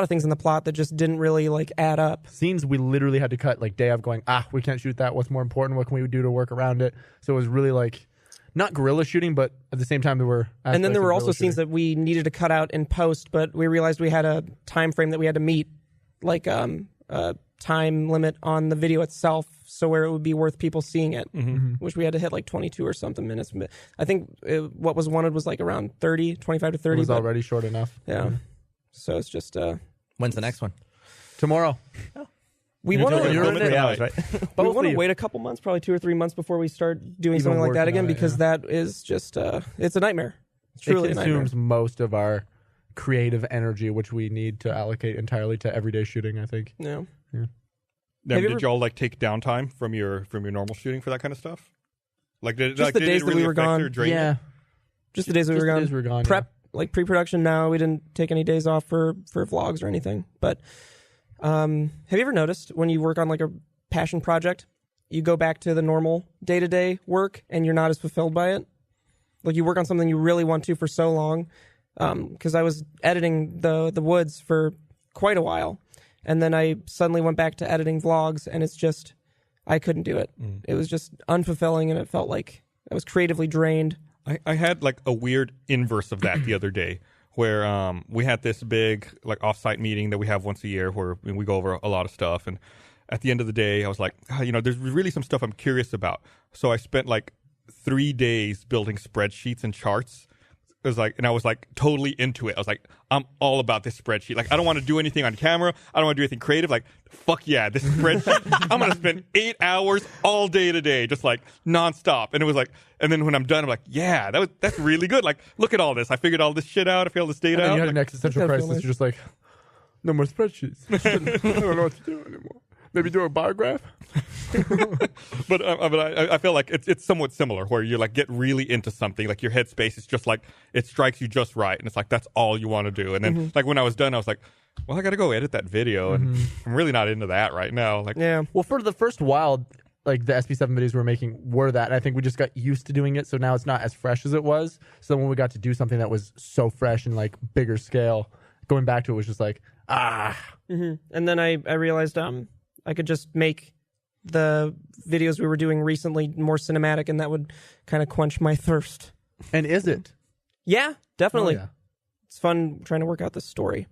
things in the plot that just didn't really like add up. scenes we literally had to cut like day of going, we can't shoot that. What's more important? What can we do to work around it? So it was really like not guerrilla shooting, but at the same time there were And then there were also scenes that that we needed to cut out in post, but we realized we had a time frame that we had to meet, like a time limit on the video itself, so where it would be worth people seeing it, which we had to hit like 22 or something minutes. I think what was wanted was like around 25 to 30. was but, already short enough. yeah. So it's just When's the next one? Tomorrow. we You're want doing- to you're in it. 3 hours, right? we Both want of to you. wait a couple months, probably 2 or 3 months before we start doing Even something like that working again, on it, because that is just it's a nightmare. It's truly It a nightmare. consumes most of our creative energy, which we need to allocate entirely to everyday shooting, I think. Yeah. Now, Have you did ever- y'all like take downtime from your normal shooting for that kind of stuff? Like did Just the did days it that really we were affect gone. or drain it? Just the days we Just were the gone. days we were gone, Prep, like pre-production. No, we didn't take any days off for vlogs or anything. But have you ever noticed when you work on like a passion project, you go back to the normal day-to-day work and you're not as fulfilled by it? Like you work on something you really want to for so long. Because I was editing the Woods for quite a while, and then I suddenly went back to editing vlogs, and it's just I couldn't do it. It was just unfulfilling, and it felt like I was creatively drained. I had like a weird inverse of that the other day where we had this big like offsite meeting that we have once a year where we go over a lot of stuff, and at the end of the day I was like, there's really some stuff I'm curious about. So I spent like 3 days building spreadsheets and charts. It was like, and I was like totally into it. I was like, I'm all about this spreadsheet. Like, I don't want to do anything on camera. I don't want to do anything creative. Like, fuck yeah, this spreadsheet. I'm going to spend 8 hours all day today, just like nonstop. And it was like, and then when I'm done, I'm like, yeah, that's really good. Like, look at all this. I figured all this shit out. I figured all this data And then out. you had Like, an existential crisis. You're just like, no more spreadsheets. I don't know what to do anymore. Maybe do a bar graph. but I feel like it's somewhat similar, where you like get really into something. Like your headspace is just like, it strikes you just right, and it's like that's all you want to do. And then like when I was done, I was like, well, I got to go edit that video, and I'm really not into that right now. Like, Yeah. Well, for the first while, like the SB7 videos we were making were that. And I think we just got used to doing it, so now it's not as fresh as it was. So then when we got to do something that was so fresh and like bigger scale, going back to it was just like, And then I realized I could just make the videos we were doing recently more cinematic, and that would kind of quench my thirst. And is it? Yeah, definitely. Oh, yeah. It's fun trying to work out this story.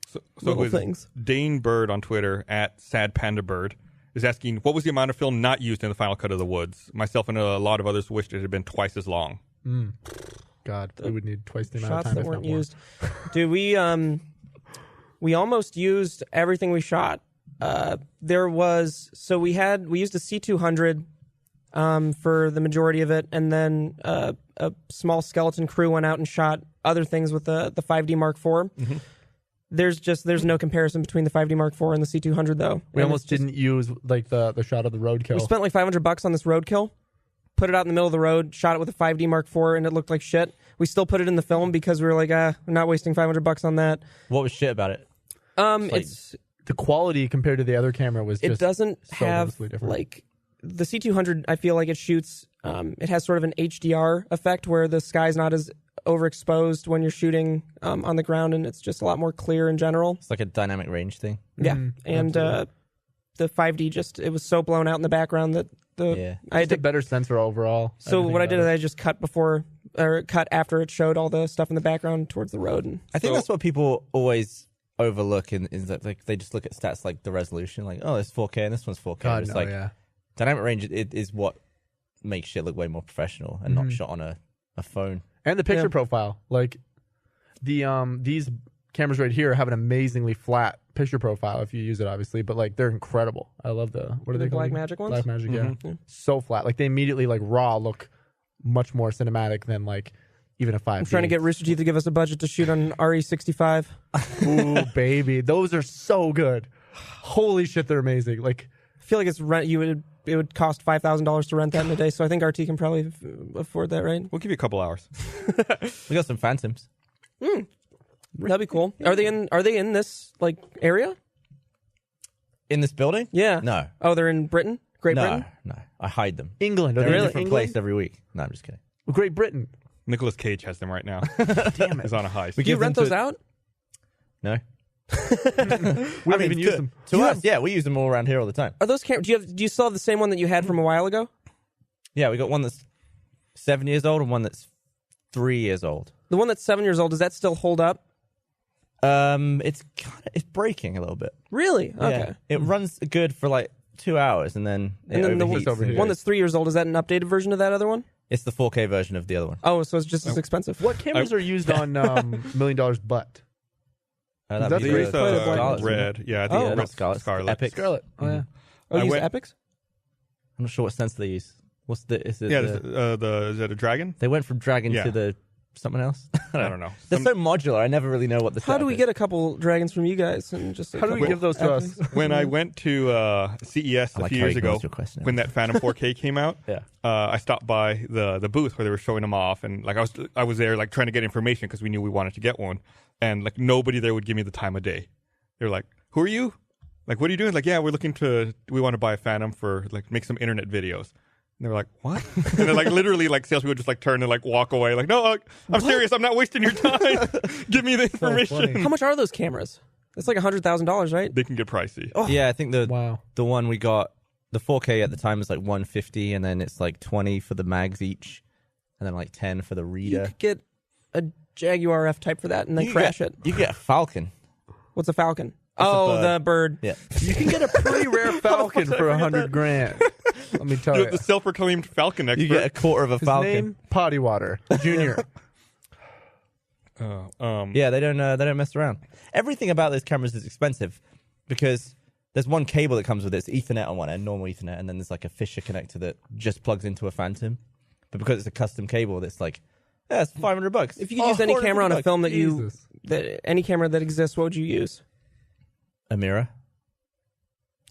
so Little with things. Dane Bird on Twitter at @SadPandaBird is asking, what was the amount of film not used in the final cut of The Woods? Myself and a lot of others wished it had been twice as long. God, we would need twice the amount of Shots time. that if weren't not more. used. Dude, we almost used everything we shot. We used a C200 for the majority of it, and then a small skeleton crew went out and shot other things with the 5D Mark IV. There's no comparison between the 5D Mark IV and the C200 though. We And almost it's just- didn't use like the shot of the roadkill. We spent like $500 on this roadkill, put it out in the middle of the road, shot it with a 5D Mark IV, and it looked like shit. We still put it in the film because we were like, we're not wasting $500 on that. What was shit about it? It's the quality compared to the other camera was just it doesn't so have noticeably different. like the C200. I feel like it shoots. It has sort of an HDR effect where the sky's not as overexposed when you're shooting on the ground, and it's just a lot more clear in general. It's like a dynamic range thing. Yeah, and the 5D it was so blown out in the background that I had Just a to. better sensor overall. So Everything what I did about is it. I just cut after it showed all the stuff in the background towards the road. And I think So- that's what people always overlook is that like they just look at stats like the resolution, like, oh, it's 4K and this one's 4K. God, it's no, like yeah. dynamic range it is what makes shit look way more professional and not shot on a phone. And the picture Yeah. profile, like the these cameras right here have an amazingly flat picture profile if you use it, obviously. But like they're incredible. I love what are they The called? Blackmagic ones? Blackmagic, yeah. So flat. Like they immediately like raw look much more cinematic than like even a 5D. I'm trying to get Rooster Teeth to give us a budget to shoot on RE65. Ooh, baby, those are so good. Holy shit, they're amazing. Like I feel like it would cost $5,000 to rent that in a day, so I think RT can probably afford that, right? We'll give you a couple hours. We got some phantoms. That'd be cool. Are they in this like area? In this building? Yeah. No. Oh, they're in Britain? Great No, Britain? no. I hide them. England, are They're they in a in different England? place every week. No, I'm just kidding. Great Britain. Nicolas Cage has them right now. Damn it. He's on a heist. Do you rent those out? No. We haven't even used them. To us, yeah, we use them all around here all the time. Are those cameras? Do you still have the same one that you had from a while ago? Yeah, we got one that's 7 years old and one that's 3 years old. The one that's 7 years old, does that still hold up? It's breaking a little bit. Really? Okay. Yeah. It runs good for like 2 hours and then And then the overheats. overheats. one that's 3 years old, is that an updated version of that other one? It's the 4K version of the other one. Oh, so it's just as expensive. What cameras are used on $1 Million Butt? That'd That's be great. the Play the black Scarlet. red. Yeah, I Oh, think Yeah, red not Scarlet. Scarlet. Epic. Scarlet. Oh, yeah. Oh, you I use went- Epics? I'm not sure what sensor they use. What's the? Is it? Yeah, the, is it a dragon? they went from Dragon Yeah. to the something else. I don't know. They're so modular. I never really know what the. How do we get a couple dragons from you guys? And just How do we give those to us? When I went to CES I a like few how years he ago, ignores your question. when that Phantom 4K came out, Yeah. I stopped by the booth where they were showing them off, and like I was there like trying to get information because we knew we wanted to get one, and like nobody there would give me the time of day. They were like, "Who are you? Like, what are you doing?" Like, "Yeah, we want to buy a Phantom for like make some internet videos." And they were like, "What?" And then like literally like salespeople just like turn and like walk away. Like, "No, I'm serious. I'm not wasting your time. Give me the information." funny. How much are those cameras? It's like $100,000, right? They can get pricey. Yeah, I think Wow. the one we got, the 4K at the time was like 150, and then it's like 20 for the mags each, and then like 10 for the You reader. could get a Jaguar F-Type for that and then You crash get, it. You get a Falcon. What's a Falcon? That's a Oh, bird. the bird. Yeah. You can get a pretty rare Falcon for $100,000. Let me tell The, you. the self-proclaimed Falcon expert. You get a quarter of a His Falcon. name, Potty Water Junior. Yeah, they don't mess around. Everything about those cameras is expensive because there's one cable that comes with it. It's Ethernet on one end, normal Ethernet, and then there's like a Fisher connector that just plugs into a Phantom. But because it's a custom cable, that's like, yeah, it's $500. If you could use any camera on a film Jesus. any camera that exists, what would you use? A mirror.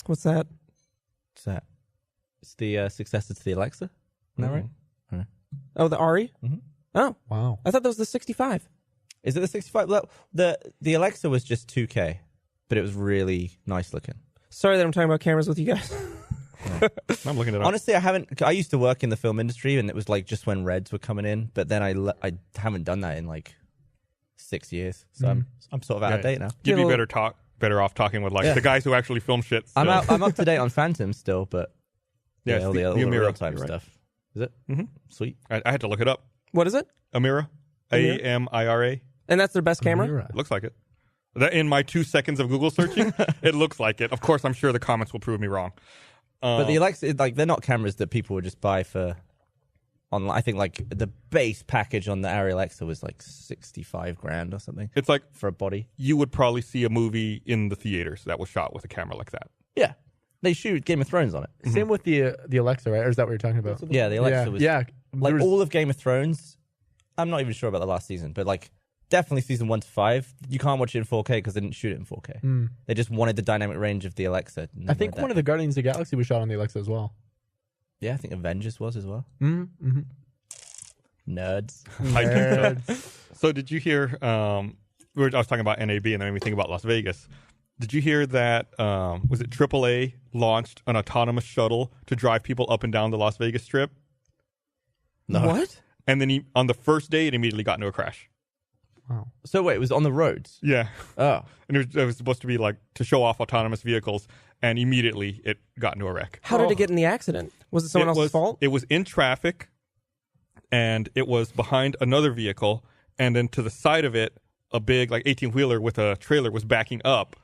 What's that? What's that? It's the successor to the Alexa. Isn't that right? Oh, the Ari? Mhm. Oh, Wow. I thought that was the 65. Is it the 65? Well, the Alexa was just 2K, but it was really nice looking. Sorry that I'm talking about cameras with you guys. I'm looking it up. Honestly, I used to work in the film industry, and it was like just when Reds were coming in, but then I haven't done that in like 6 years, so I'm sort of out of date now. You'd be better off talking with like the guys who actually film shit. Still. I'm up to date on Phantom still, but Yeah, all the Amira, real time you're right. stuff. Is it? Mhm. Sweet. I had to look it up. What is it? Amira, Amira? Amira. And that's their best camera? Mira. It looks like it. That in my 2 seconds of Google searching, it looks like it. Of course, I'm sure the comments will prove me wrong. But the Alexa, like, they're not cameras that people would just buy for online. I think like the base package on the Arri Alexa was like 65 grand or something It's like for a body. you would probably see a movie in the theaters that was shot with a camera like that. Yeah, they shoot Game of Thrones on it. Same with the Alexa, right? Or is that what you're talking about? Yeah, the Alexa was yeah. like There was- all of Game of Thrones. I'm not even sure about the last season, but like definitely season 1 to 5. You can't watch it in 4K because they didn't shoot it in 4K. They just wanted the dynamic range of the Alexa. I think one of the Guardians of the Galaxy was shot on the Alexa as well. I think Avengers was as well. Mm-hmm. Nerds. So did you hear? I was talking about NAB, and that made me think about Las Vegas. Did you hear that? Was it AAA launched an autonomous shuttle to drive people up and down the Las Vegas Strip? No. What? And then on the first day, it immediately got into a crash. Wow. So wait, it was on the roads. Yeah, Oh, and it was supposed to be like to show off autonomous vehicles, and immediately it got into a wreck. How did it get in the accident? Was it someone else's fault? It was in traffic, and it was behind another vehicle, and then to the side of it, a big like 18-wheeler with a trailer was backing up,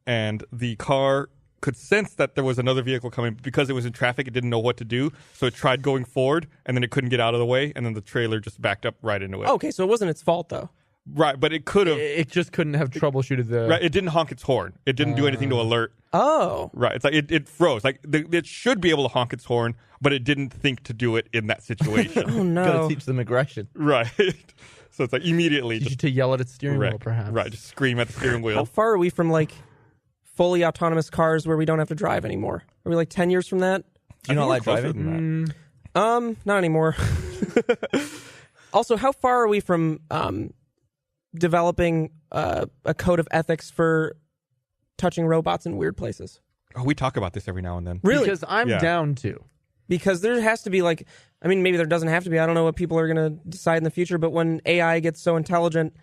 and the car could sense that there was another vehicle coming. Because it was in traffic, it didn't know what to do, so it tried going forward, and then it couldn't get out of the way, and then the trailer just backed up right into it. Okay, so it wasn't its fault, though. Right, but it could have. It just couldn't have troubleshooted the. Right, it didn't honk its horn. It didn't do anything to alert. Oh. Right, it's like it froze. Like it should be able to honk its horn, but it didn't think to do it in that situation. Oh, no. gotta teach them aggression. Right. So it's like immediately Teach just you to yell at its steering wheel, wreck. perhaps. Right, just scream at the steering How wheel. far are we from, like, fully autonomous cars where we don't have to drive anymore? Are we, like, 10 years from that? Do you not like Closer driving? than that. Not anymore. Also, how far are we from developing a code of ethics for touching robots in weird places? Oh, we talk about this every now and then. Really? Because I'm Yeah. down to. Because there has to be, like, I mean, maybe there doesn't have to be. I don't know what people are going to decide in the future, but when AI gets so intelligent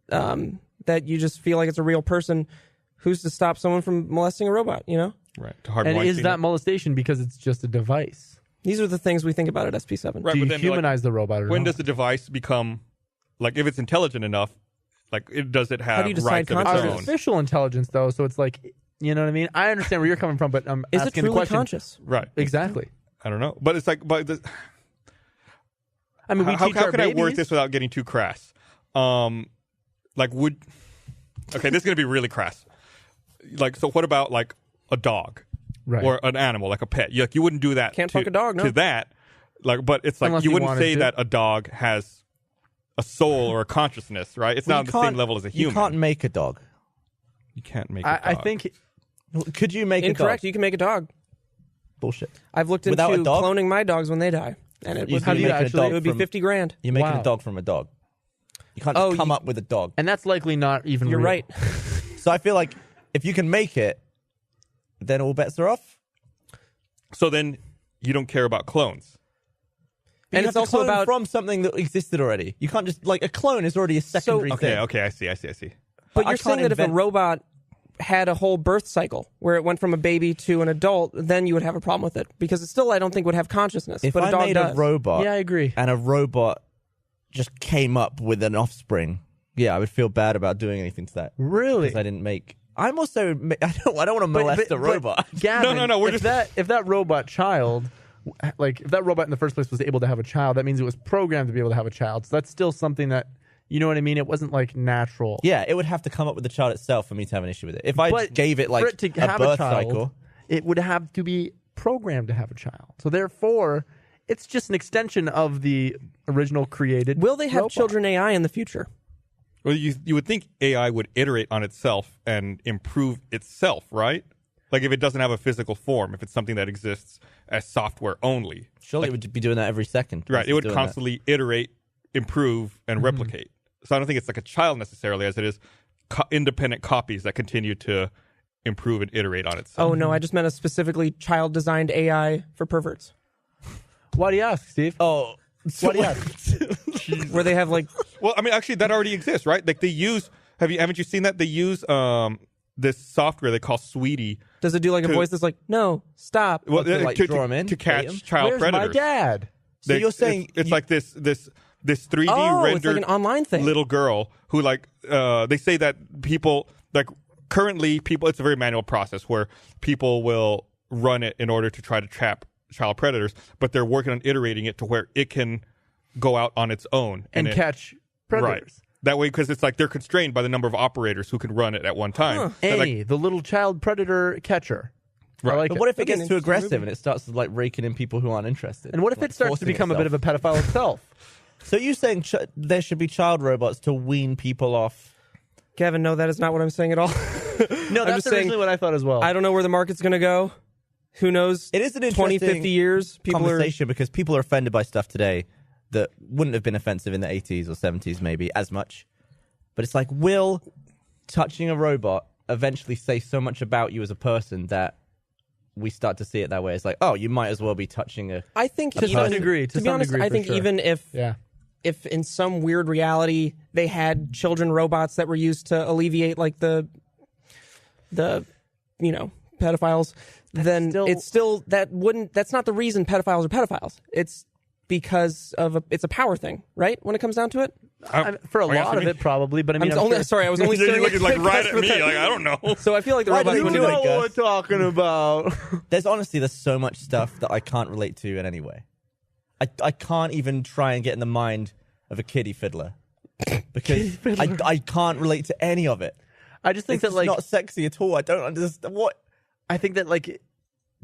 that you just feel like it's a real person, who's to stop someone from molesting a robot, you know? Right. To hard And is Weinstein that it. molestation because it's just a device? These are the things we think about at SP7. Right, Do you but then, like, humanize the robot or when not? does the device become like if it's intelligent enough? Like, does it have do you decide rights of its consciousness? own? Artificial intelligence, though, so it's like, you know what I mean? I understand where you're coming from, but I'm Is it asking the truly question. conscious? Right. Exactly. I don't know, but it's like, I mean, we how teach our can I word babies- this without getting too crass? Like, okay, this is gonna be really crass. Like, so what about like a dog, Right. or an animal like a pet? You wouldn't do that. Can't to, fuck a dog, no. To that, like, but it's like Unless you you wouldn't wanted say to. that a dog has a soul or a consciousness, right? It's Well, not on you the same can't- level as a You human. can't make a dog. You can't make. A I dog. think Could you make Incorrect. a dog? You can make a dog. Bullshit. I've looked into Without a dog? cloning my dogs when they die, and it You would can be, make a actually- dog it would be from- 50 grand. You're making Wow. a dog from a dog. You can't just Oh, come you- up with a dog. and that's likely not even You're real. right. So I feel like if you can make it, then all bets are off. So then you don't care about clones. But And you it's have to also clone about- from something that existed already. You can't just like a clone is already a secondary Okay, thing. okay, I see. But I you're saying can't that if a invent- robot had a whole birth cycle where it went from a baby to an adult, then you would have a problem with it because it still, I don't think, would have consciousness. If but a I dog made does. a robot, Yeah, I agree. and a robot just came up with an offspring, yeah, I would feel bad about doing anything to that Really? because I didn't make I'm also. I don't want to molest a robot. Gavin, No, we're if that robot child, like if that robot in the first place was able to have a child, that means it was programmed to be able to have a child. So that's still something that, you know what I mean? It wasn't like natural. Yeah, it would have to come up with the child itself for me to have an issue with it. If I gave it like for it to a have birth child, cycle, it would have to be programmed to have a child. So therefore, it's just an extension of the original created. Will they have robot. children AI in the future? Well, you would think AI would iterate on itself and improve itself, right? Like if it doesn't have a physical form, if it's something that exists as software only. surely it would be doing that every second. Right. It would Doing constantly iterate, improve, and replicate. So I don't think it's like a child necessarily as it is independent copies that continue to improve and iterate on itself. Oh, no, I just meant a specifically child-designed AI for perverts. Why do you ask, Steve? that. Oh, Why do you ask? Where they have, like... Well, I mean, actually, that already exists, right? Like they use. Haven't you seen that? They use this software they call Sweetie. Does it do, like, a voice that's like, no, stop? Well, to, like, draw 'em in, to bait catch 'em? child Where's predators. my dad? So you're saying it's like this 3D Oh, it's rendered like an online thing. little girl who like they say that people like currently people it's a very manual process where people will run it in order to try to trap child predators, but they're working on iterating it to where it can go out on its own And catch predators. Right. That way, because it's like they're constrained by the number of operators who can run it at one time. And, like, Annie, the little child predator catcher. Right. I like But it. what if it That'd be gets an too interesting aggressive movie. and it starts like raking in people who aren't interested? And what if Like, it starts to forcing become a bit of itself? a pedophile itself? So you're saying there should be child robots to wean people off? Gavin, no, that is not what I'm saying at all. No, I'm that's just saying, originally what I thought as well. I don't know where the market's going to go. Who knows? It is an 20, interesting 50 years, people are... conversation because people are offended by stuff today that wouldn't have been offensive in the 80s or 70s maybe as much. But it's like, will touching a robot eventually say so much about you as a person that we start to see it that way? It's like, oh, you might as well be touching a... I think To some degree, to be some honest, degree, I for think sure. even yeah. if in some weird reality they had children robots that were used to alleviate like the pedophiles, then still- it's still that's not the reason pedophiles are pedophiles. It's because of it's a power thing, right? When it comes down to it. For a Are you lot of asking me? it, probably. But I mean, I'm I'm only sure- sorry, I was only You're staring looking like at right Gus at with me. that. Like I don't know. So I feel like the Why robots do would you do do it, it. Gus? talking about. There's so much stuff that I can't relate to in any way. I can't even try and get in the mind of a kiddie fiddler because I can't relate to any of it. I just think It's that just like not sexy at all. I don't understand what. I think that like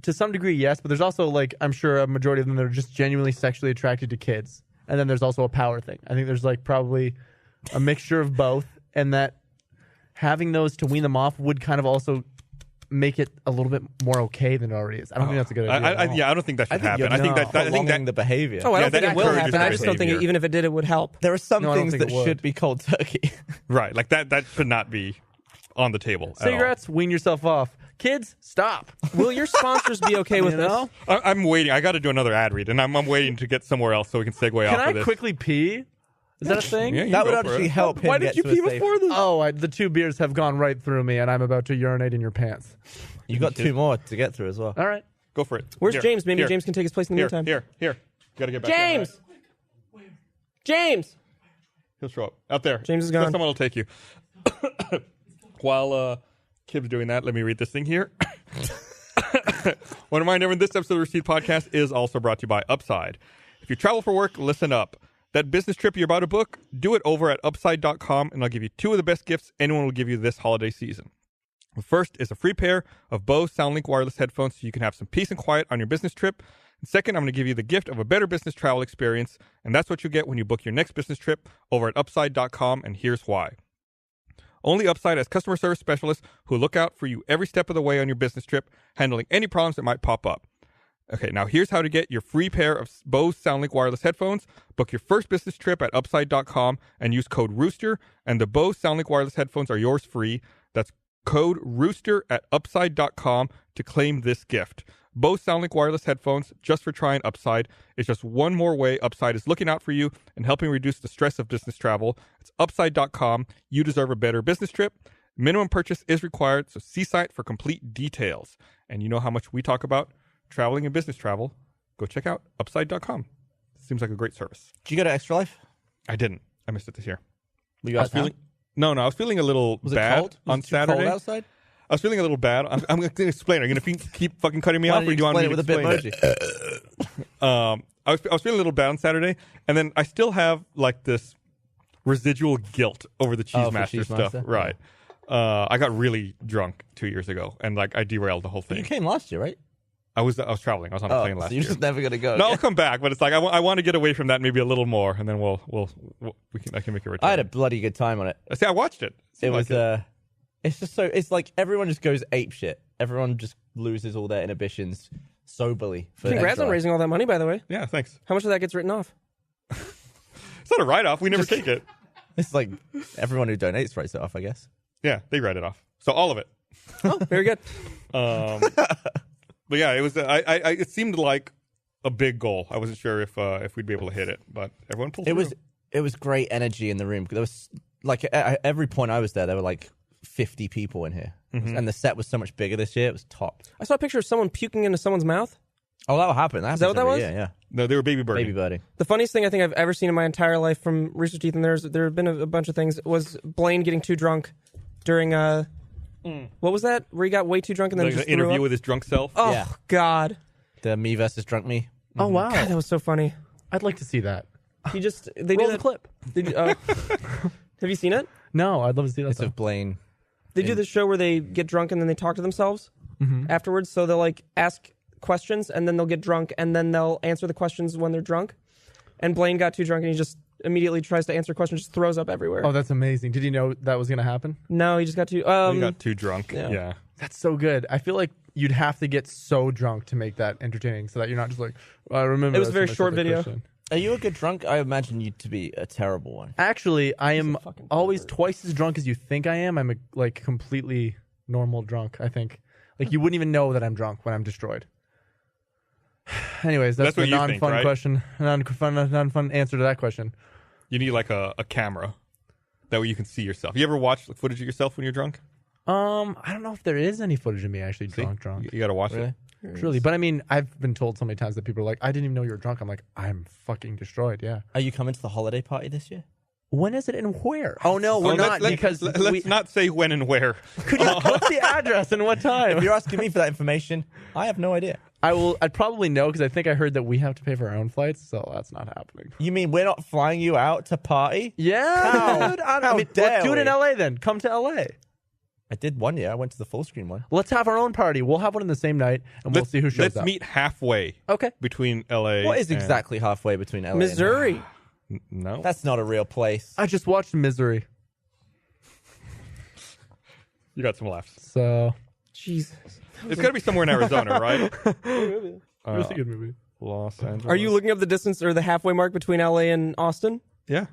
to some degree, yes, but there's also like I'm sure a majority of them that are just genuinely sexually attracted to kids, and then there's also a power thing. I think there's like probably a mixture of both, and that having those to wean them off would kind of also make it a little bit more okay than it already is. I don't think that's a good idea. at all. I don't think that should happen. you're I think that I think prolonging that the behavior. Oh, I Yeah, don't think that it will encourages happen. I just don't think behavior. even if it did, it would help. There are some No, I don't things think that it would. should be cold turkey. right like that should not be on the table. at all. Cigarettes, wean yourself off. Kids, stop. Will your sponsors be okay with You know? this? I'm waiting. I got to do another ad read, and I'm waiting to get somewhere else so we can segue Can off I of this. quickly pee? Is that a thing? Yeah, you That go would for actually it. help him Why get did you to a pee safe- before this? Oh, the 2 beers have gone right through me, and I'm about to urinate in your pants. You got 2 more to get through as well. All right. Go for it. Where's Here, James? Maybe here, James can take his place in the meantime. Here. Got to get back. James! James! He'll show up out there. James is gone. Someone will take you. While Kib's doing that, let me read this thing here. Want to remind everyone, this episode of the Receipt Podcast is also brought to you by Upside. If you travel for work, listen up. That business trip you're about to book, do it over at upside.com, and I'll give you 2 of the best gifts anyone will give you this holiday season. The first is a free pair of Bose SoundLink wireless headphones so you can have some peace and quiet on your business trip. And second, I'm going to give you the gift of a better business travel experience, and that's what you get when you book your next business trip over at upside.com, and here's why. Only Upside has customer service specialists who look out for you every step of the way on your business trip, handling any problems that might pop up. Okay, now here's how to get your free pair of Bose SoundLink wireless headphones. Book your first business trip at upside.com and use code Rooster, and the Bose SoundLink wireless headphones are yours free. That's code Rooster at upside.com to claim this gift. Bose SoundLink wireless headphones, just for trying Upside, is just one more way Upside is looking out for you and helping reduce the stress of business travel. It's upside.com. You deserve a better business trip. Minimum purchase is required, so see site for complete details. And you know how much we talk about traveling and business travel. Go check out upside.com. Seems like a great service. Did you go to Extra Life? I didn't. I missed it this year. Were you I out was of town? feeling I was feeling a little Was it bad cold? Was on it too Saturday. cold outside? I was feeling a little bad. I'm going to explain. Are you going to keep fucking cutting me Why off, don't or you do you want me explain to it with a explain Bitmoji? I was feeling a little bad on Saturday, and then I still have like this residual guilt over the Oh, for Cheesemaster stuff. Cheesemaster? Right. I got really drunk 2 years ago, and like I derailed the whole You thing. came last year, right? I was traveling. I was on a plane last so you're year. just never gonna go. No, again. I'll come back, but it's like I want to get away from that maybe a little more, and then I can make a return. I had a bloody good time on it. See, I watched it. It was it's just so it's like everyone just goes ape shit. Everyone just loses all their inhibitions soberly. For Congrats extra on life. raising all that money, by the way. Yeah, thanks. How much of that gets written off? It's not a write-off. We never take it. It's like everyone who donates writes it off, I guess. Yeah, they write it off. So all of it. Oh, very good. But yeah, it was. It seemed like a big goal. I wasn't sure if we'd be able to hit it, but everyone pulled through. It was great energy in the room. There was like at every point I was there were like 50 people in here, and the set was so much bigger this year. It was top. I saw a picture of someone puking into someone's mouth. Oh, that'll happen. That Is that what that every was? year, yeah. No, they were baby birdie. Baby birdie. The funniest thing I think I've ever seen in my entire life from Rooster Teeth, and there have been a bunch of things, was Blaine getting too drunk during what was that? Where he got way too drunk and then Like just an interview threw up? with his drunk self. Oh Yeah. God! The me versus drunk me. Oh wow, God, that was so funny. I'd like to see that. He just they Roll do the that clip. Have you seen it? No, I'd love to see that. It's though. of Blaine. They do this show where they get drunk and then they talk to themselves afterwards. So they'll like ask questions and then they'll get drunk and then they'll answer the questions when they're drunk. And Blaine got too drunk and he just immediately tries to answer questions, just throws up everywhere. Oh, that's amazing. Did you know that was going to happen? No, he just got too. He got too drunk. yeah. Yeah. That's so good. I feel like you'd have to get so drunk to make that entertaining, so that you're not just like, I remember. It was a asking very myself short that video. question. Are you a good drunk? I imagine you to be a terrible one. Actually, I am a fucking always pervert. twice as drunk as you think I am. I'm a like completely normal drunk. I think like you wouldn't even know that I'm drunk when I'm destroyed. Anyways, that's That's what the you non-fun think, right? question. Non-fun answer to that question. You need like a camera. That way you can see yourself. You ever watch footage of yourself when you're drunk? I don't know if there is any footage of me actually See? drunk. You got to watch Really? it. Truly, but I mean, I've been told so many times that people are like, "I didn't even know you were drunk." I'm like, "I'm fucking destroyed." Yeah. Are you coming to the holiday party this year? When is it and where? Oh no, we're not because let's not say when and where. What's the address and what time? If you're asking me for that information, I have no idea. I'd probably know because I think I heard that we have to pay for our own flights, so that's not happening. You mean we're not flying you out to party? Yeah, dude. How I mean, dare let's do it in we? LA then. Come to LA. I did one year. I went to the full screen one. Let's have our own party. We'll have one in the same night, and we'll see who shows Let's up. meet halfway Okay. between LA. What is and- exactly halfway between LA and Missouri. No. That's not a real place. I just watched Misery, You got some laughs. so Jesus. It's got to be somewhere in Arizona, right? it was a good movie. Los Angeles. Are you looking up the distance or the halfway mark between LA and Austin? Yeah.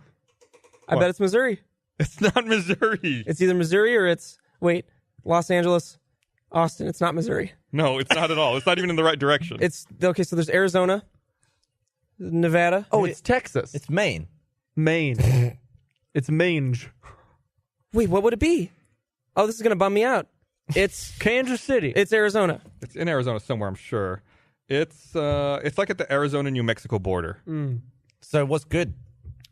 I What? bet it's Missouri. It's not Missouri. It's either Missouri or it's Los Angeles, Austin. It's not Missouri. No, it's not at all. It's not even in the right direction. It's okay. So there's Arizona, Nevada. Oh, it's Texas. It's Maine. Maine. It's Mange. Wait, what would it be? Oh, this is gonna bum me out. It's Kansas City. it's Arizona. It's in Arizona somewhere, I'm sure. It's like at the Arizona-New Mexico border. So what's good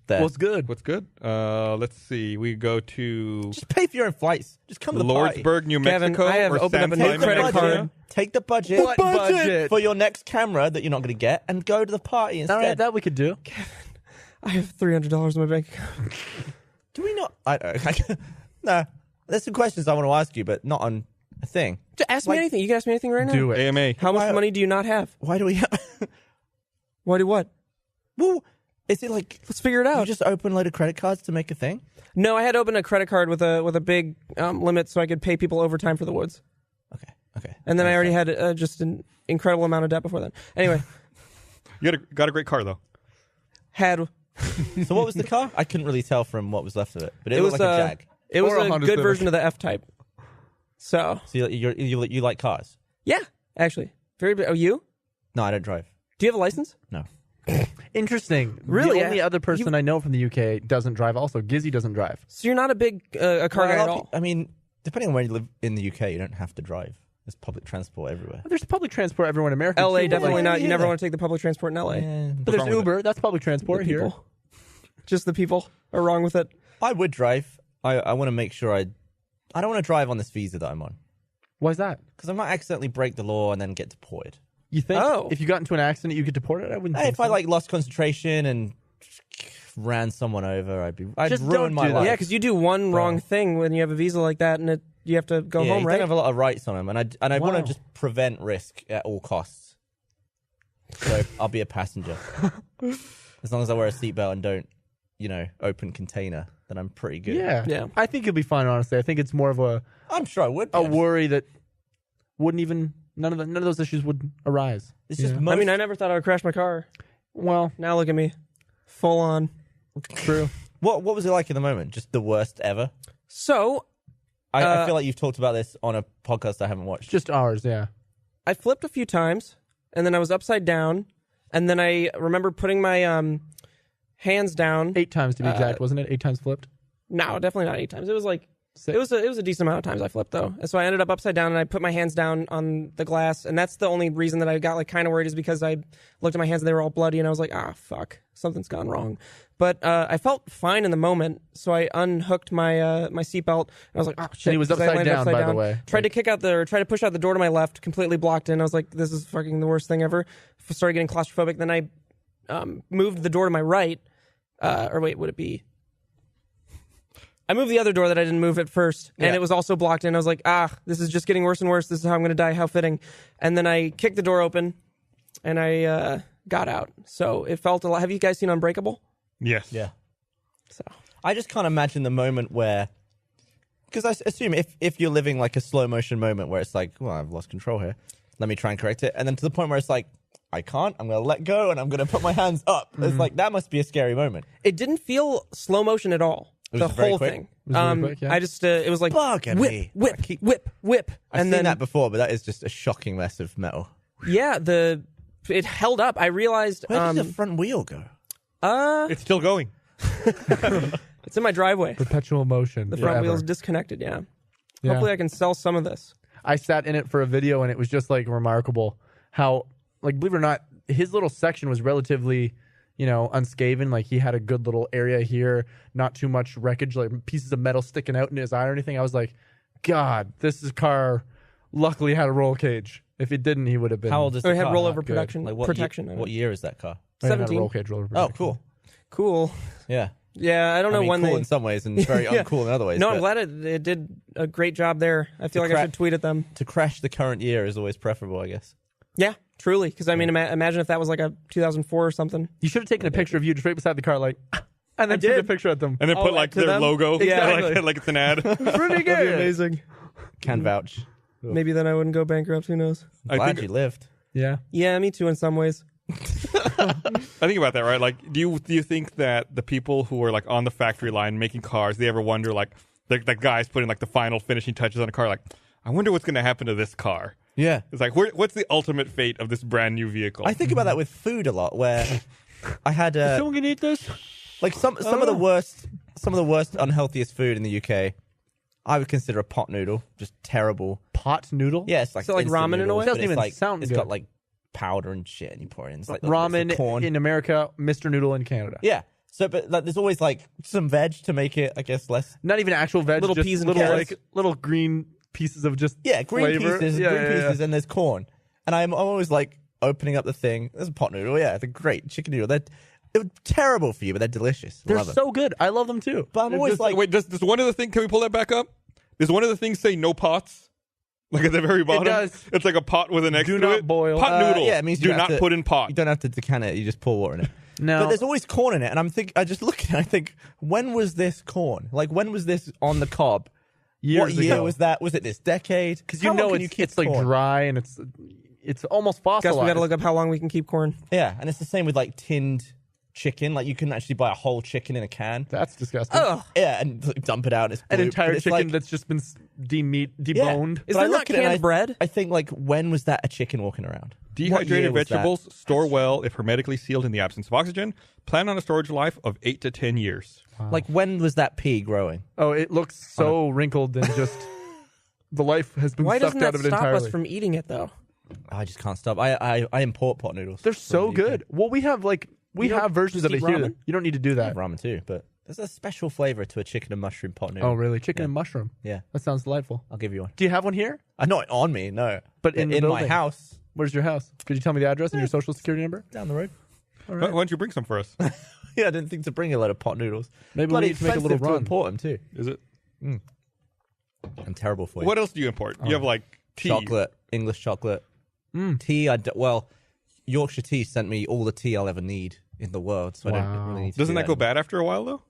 there? What's good? What's good? Let's see. We go to Just pay for your own flights. Just come to the party. Lordsburg, New Gavin, Mexico. I have or opened up a San new Simon, credit Arizona. card. Take the budget. What budget? For your next camera that you're not going to get and go to the party instead. All right, that we could do. I have $300 in my bank account. Do we not? No. There's some questions I want to ask you, but not on a thing. Just ask me anything. You can ask me anything right now. Do it. AMA. How much Why- money do you not have? Why do we have... Why do what? Well, is it like... Let's figure it You out. just open a load of credit cards to make a thing? No, I had to open a credit card with a big limit so I could pay people overtime for the woods. Okay. And then I already had just an incredible amount of debt before then. Anyway, You got a great car, though. had So what was the car? I couldn't really tell from what was left of it, but it, was looked like a Jag. It was Or a a Honda good Civic. version of the F-Type. So So you like cars? yeah, actually, very. Oh, you? No, I don't drive. Do you have a license? No. Interesting. Really? The only other person I know from the UK doesn't drive. Also, Gizzy doesn't drive. So you're not a big a car guy Well, at all. I mean, depending on where you live in the UK, you don't have to drive. There's public transport everywhere. There's public transport everywhere in America. LA too. definitely Like, not. You yeah. never want to take the public transport in LA. But there's wrong with Uber. That's public transport The here. people. Just the people are wrong with it. I would drive. I want to make sure I don't want to drive on this visa that I'm on. Why's that? Because I might accidentally break the law and then get deported. You think Oh. if you got into an accident, you get deported? I wouldn't. Hey, think if I so. like lost concentration and ran someone over, I'd Just ruin don't my do that. life. Yeah, because you do one wrong thing when you have a visa like that, and you have to go yeah, home, you right? don't have a lot of rights on them, and I want Wow. to just prevent risk at all costs. So I'll be a passenger as long as I wear a seatbelt and don't, open container. Then I'm pretty good. Yeah. I think you'll be fine. Honestly, I think it's more of a I'm sure I would. a yeah. worry that wouldn't even none of those issues would arise. It's just Yeah. most, I mean, I never thought I would crash my car. Well, Now look at me, full on. true. what was it like in the moment? Just the worst ever. So I feel like you've talked about this on a podcast I haven't watched. Just ours, yeah. I flipped a few times, and then I was upside down, and then I remember putting my hands down. 8 times to be exact, wasn't it? 8 times flipped. No, definitely not 8 times. It was like 6. it was a decent amount of times I flipped though. And so I ended up upside down and I put my hands down on the glass, and that's the only reason that I got like kind of worried is because I looked at my hands and they were all bloody, and I was like, fuck, something's gone wrong. But I felt fine in the moment, so I unhooked my my seatbelt and I was like, oh shit. And he was 'cause I upside landed down, by the way. Tried to push out the door to my left, completely blocked in. I was like, this is fucking the worst thing ever. Started getting claustrophobic. Then I moved the door to my right. Or wait, would it be? I moved the other door that I didn't move at first, and it was also blocked in. I was like, this is just getting worse and worse. This is how I'm going to die. How fitting. And then I kicked the door open, and I got out. So it felt a lot. Have you guys seen Unbreakable? Yes. Yeah. So I just can't imagine the moment where, because I assume if you're living like a slow motion moment where it's like, well, I've lost control here, let me try and correct it, and then to the point where it's like, I can't, I'm going to let go and I'm going to put my hands up. It's like, that must be a scary moment. it didn't feel slow motion at all. It The was very whole quick. thing. It was very quick, yeah. I just it was like Bugger me. whip, whip, I've and seen then that before, but that is just a shocking mess of metal. yeah, it held up. I realized Where did the front wheel go? It's still going. it's in my driveway. Perpetual motion. The front forever. wheel's disconnected. Yeah. Yeah. Hopefully, I can sell some of this. I sat in it for a video, and it was just like remarkable how, like, believe it or not, his little section was relatively, unscaven. Like, he had a good little area here, not too much wreckage, like pieces of metal sticking out in his eye or anything. I was like, God, this car luckily had a roll cage. If it didn't, he would have been. How old is Oh, the it had car? rollover Good. protection. Like protection. What year is that car? It had a 17. roll cage, roller Oh, protection. cool. Cool. Yeah. Yeah, I don't know I mean, when cool they. in some ways and very Yeah. uncool in other ways. No, but I'm glad it did a great job there. I feel like I should tweet at them. to crash the current year is always preferable, I guess. Yeah, truly. Because I mean, imagine if that was like a 2004 or something. You should have taken a picture of you just right beside the car, like, and then took a did. picture at them. And then put like, like to their them? logo. Exactly. like it's an ad. Pretty That'd be amazing. Can vouch. Maybe then I wouldn't go bankrupt. Who knows? I Glad think you lived. Yeah. Yeah, me too in some ways. I think about that, right? Like, do you think that the people who are like on the factory line making cars, they ever wonder like the guys putting like the final finishing touches on a car, like, I wonder what's going to happen to this car. Yeah. It's like, what's the ultimate fate of this brand new vehicle? I think about that with food a lot, where I had Someone can eat this? like some of the worst unhealthiest food in the UK. I would consider a pot noodle just terrible. Pot noodle? Yeah, it's like So like instant ramen in a noodles, way? but Doesn't it's even like, sound It's good. got like powder and shit, and you pour it in. It's like Ramen it's corn. in America, Mr. Noodle in Canada. Yeah. So, but like, there's always like some veg to make it, I guess, less. Not even actual veg, Little just peas and little carrots. like little green pieces of just Yeah, green flavor. pieces, Yeah, green yeah, yeah. pieces, and there's corn. And I'm always like opening up the thing. There's a pot noodle. Yeah, they're great chicken noodle. They're terrible for you, but they're delicious. They're Love 'em. so good. I love them too. But I'm always like, wait, does one of the things? Can we pull that back up? Does one of the things say no pots? Like at the very bottom, does. It's like a pot with an X Do to not it. boil. Pot noodle. yeah, it means you do have not to- put in pot. you don't have to decant it. You just pour water in it. No. But there's always corn in it, and I just look at it. I think, when was this corn? Like, when was this on the cob? Years what year ago. was that? Was it this decade? Because How you know long can it's, keep it's like corn? dry and it's almost fossilized. Guess we got to look up how long we can keep corn. Yeah, and it's the same with like tinned chicken. Like, you can actually buy a whole chicken in a can. That's disgusting. Ugh. Yeah, and like, dump it out. And it's An blue, entire but it's chicken like, that's just been deboned. Is But I there look not at it and canned bread? I think, like, when was that a chicken walking around? What year Dehydrated was that? vegetables store well if hermetically sealed in the absence of oxygen. Plan on a storage life of 8 to 10 years. Like, when was that pea growing? Oh, it looks so wrinkled and just the life has been Why sucked doesn't out that of it stop entirely. us from eating it though? I just can't stop. I import pot noodles. They're so from the UK. good. Well, we have You don't versions of it just here. eat ramen? You don't need to do I that. have ramen too, but There's a special flavor to a chicken and mushroom pot noodle. Oh, really? Chicken and mushroom. Yeah, That sounds delightful. I'll give you one. Do you have one here? Not on me, no. But in the my building. house, Where's your house? Could you tell me the address and your social security number? down the road. All Why right. don't you bring some for us? Yeah, I didn't think to bring a load of pot noodles. Maybe we Bloody need to make a little expensive to run. import them too. Is it? And terrible for you. What else do you import? You have like tea. Chocolate, English chocolate, tea. Yorkshire Tea sent me all the tea I'll ever need in the world, so I don't Wow. really need to Doesn't do that go bad after a while though?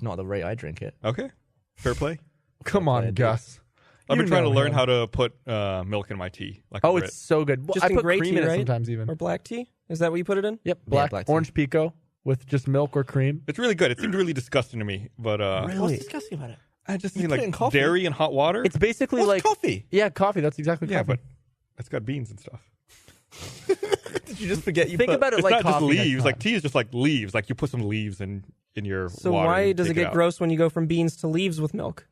Not at the rate I drink it. Okay, fair play. Come Okay, on, dude. Gus. I've been You trying to know learn him. how to put milk in my tea. Like Oh, a Brit. it's so good. Well, Just I in put gray cream tea, in it right? sometimes even. Or black tea? Is that what you put it in? Yep, Yeah, black, black tea. orange pico with just milk or cream. It's really good. It seemed really disgusting to me, but What's disgusting about it? I just You need put it in like coffee. dairy and hot water. It's basically What's like coffee? Yeah, coffee. That's exactly yeah, coffee. but it's got beans and stuff. Did you just forget you Think put... about it It's like not just coffee next leaves. Like time. tea is just like leaves. Like you put some leaves in your So water. why and does it take get out. gross when you go from beans to leaves with milk?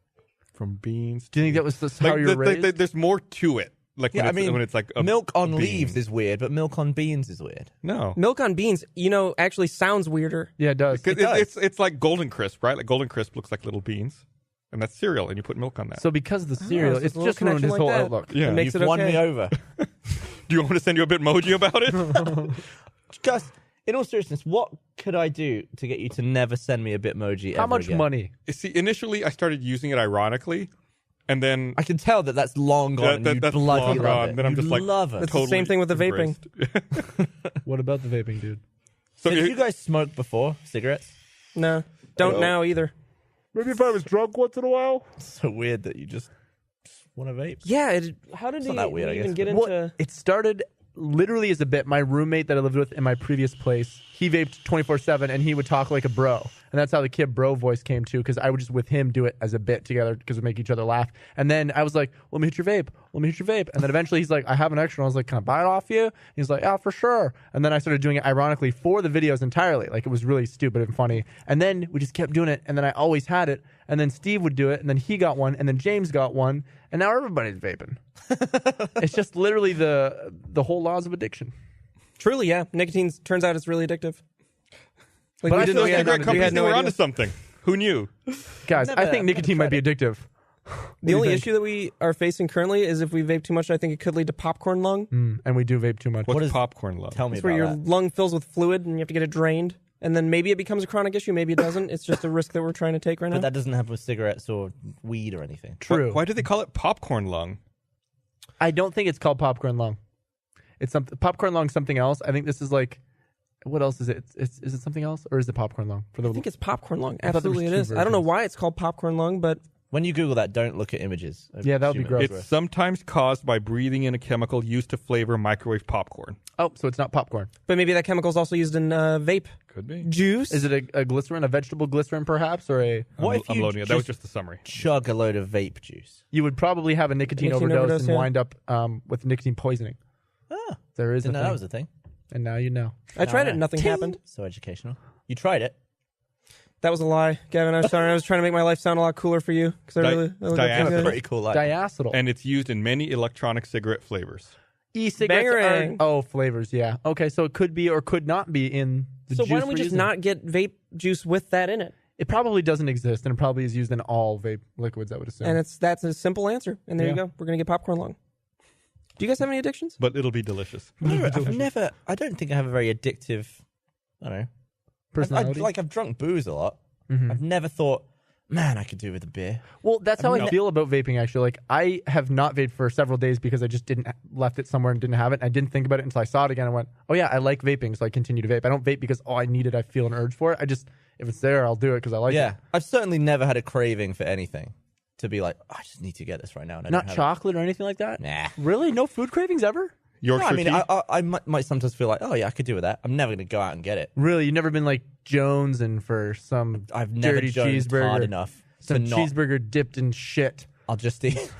From beans. Do you think that was how you were raised? There's more to it. Like Yeah, when, I it's, mean, when it's like a milk on bean. leaves is weird, but milk on beans is weird. No. Milk on beans, actually sounds weirder. Yeah, it does. 'Cause It does. it's like Golden Crisp, right? Like Golden Crisp looks like little beans, and that's cereal, and you put milk on that. So because of the cereal, so it's it's a little just ruined connection his like whole that. outlook. yeah. It makes You've it won okay. me over. Do you want me to send you a Bitmoji about it? Gus, in all seriousness, what could I do to get you to never send me a Bitmoji How ever much again? money? See, initially I started using it ironically, and then I can tell that that's long gone and you that's bloody long love gone. it. Then I'm You just like love it. It's the same thing with the vaping. embraced. What about the vaping, dude? So Did you guys smoke before cigarettes? No, don't now either. Maybe if I was drunk once in a while. It's so weird that you just want to vape. Yeah, how did It's he not that weird, I even guess, get but- into... It started literally as a bit. My roommate that I lived with in my previous place, he vaped 24/7, and he would talk like a bro, and that's how the Kid Bro voice came too. Because I would just with him do it as a bit together because we make each other laugh. And then I was like, "Let me hit your vape. Let me hit your vape." And then eventually he's like, "I have an extra." And I was like, "Can I buy it off you?" He's like, "Yeah, for sure." And then I started doing it ironically for the videos entirely. Like it was really stupid and funny. And then we just kept doing it, and then I always had it. And then Steve would do it, and then he got one, and then James got one, and now everybody's vaping. It's just literally the whole laws of addiction. Truly, yeah. Nicotine turns out it's really addictive. Like But I we feel didn't, like we the had, great we companies had they no were idea. onto something. Who knew? Guys, I think nicotine might be tried addictive. The only think? issue that we are facing currently is if we vape too much, I think it could lead to popcorn lung. And we do vape too much. What's is- popcorn love? Tell me It's about where your that. lung fills with fluid and you have to get it drained. And then maybe it becomes a chronic issue, maybe it doesn't. It's just a risk that we're trying to take right now. But that doesn't happen with cigarettes or weed or anything. True. Why do they call it popcorn lung? I don't think it's called popcorn lung. It's something popcorn lung something else. I think this is like what else is it? Is it something else or is it popcorn lung for the I think it's popcorn lung. I thought there was Absolutely it two is. I don't know versions. why it's called popcorn lung, but When you Google that, don't look at images. I Yeah, that would be assume gross. It's sometimes caused by breathing in a chemical used to flavor microwave popcorn. Oh, so it's not popcorn. maybe that chemical is also used in vape Could be. juice. Is it a glycerin, a vegetable glycerin perhaps, or a What if I'm you loading it. That was just the summary. chug a load of vape juice? you would probably have a nicotine, Nicotine overdose overdose, and yeah. wind up with nicotine poisoning. Ah, There is didn't a know thing. that was a thing. And now you know. I tried it and nothing Ting! happened. So educational. You tried it. That was a lie, Gavin. I'm sorry. I was trying to make my life sound a lot cooler for you because I Di- really I look up to diacetyl. you guys. Pretty cool. Like Diacetyl. And it's used in many electronic cigarette flavors. E-cigarettes Bangarang. are flavors, yeah. Okay, so it could be or could not be in the So juice why don't we we're just using. not get vape juice with that in it? It probably doesn't exist, and it probably is used in all vape liquids, I would assume. And that's a simple answer. And there you Yeah. go. We're gonna get popcorn lung. Do you guys have any addictions? But it'll be delicious. I've never. I don't think I have a very addictive. I don't know. Personality? I've drunk booze a lot. Mhm. I've never thought, man, I could do with a beer. Well, that's how I No. feel about vaping, actually. Like, I have not vaped for several days because I just left it somewhere and didn't have it. I didn't think about it until I saw it again. I went, oh, yeah, I like vaping, so I continue to vape. I don't vape because, I need it. I feel an urge for it. If it's there, I'll do it because I like Yeah, it. I've certainly never had a craving for anything to be like, I just need to get this right now. And I Not don't have chocolate or anything like that? It. Nah. Really? No food cravings ever? Yorkshire No, I mean, tea? I might sometimes feel like, oh yeah, I could do with that. I'm never going to go out and get it. Really? You've never been like Jones and for some I've never dirty jonesed cheeseburger, hard enough to some not. cheeseburger dipped in shit. I'll just eat.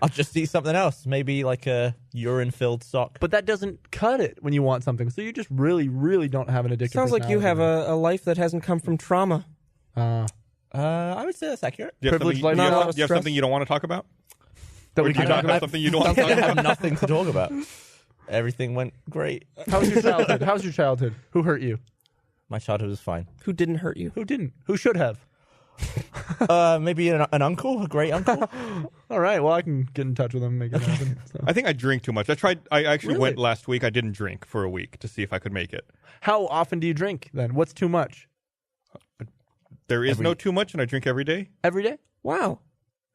I'll just eat something else. Maybe like a urine-filled sock. But that doesn't cut it when you want something. So you just really, really don't have an addictive Sounds like you have personality. a life that hasn't come from trauma. I would say that's accurate. Do you have privileged something, life, do you not a have, lot of do you have stress. something you don't want to talk about? that Or we do you can not talk have about. something you don't want to talk I about? have nothing to talk about. Everything went great. How's your childhood? My My childhood was fine. Who didn't hurt you? Who didn't? Who should have? Maybe an uncle, a great uncle. All right. Well, I can get in touch with them and make it happen. So. I think I drink too much. I actually Really? went last week. I didn't drink for a week to see if I could make it. How often do you drink then? What's too much? There is no too much, and I drink every day. Every day? Wow.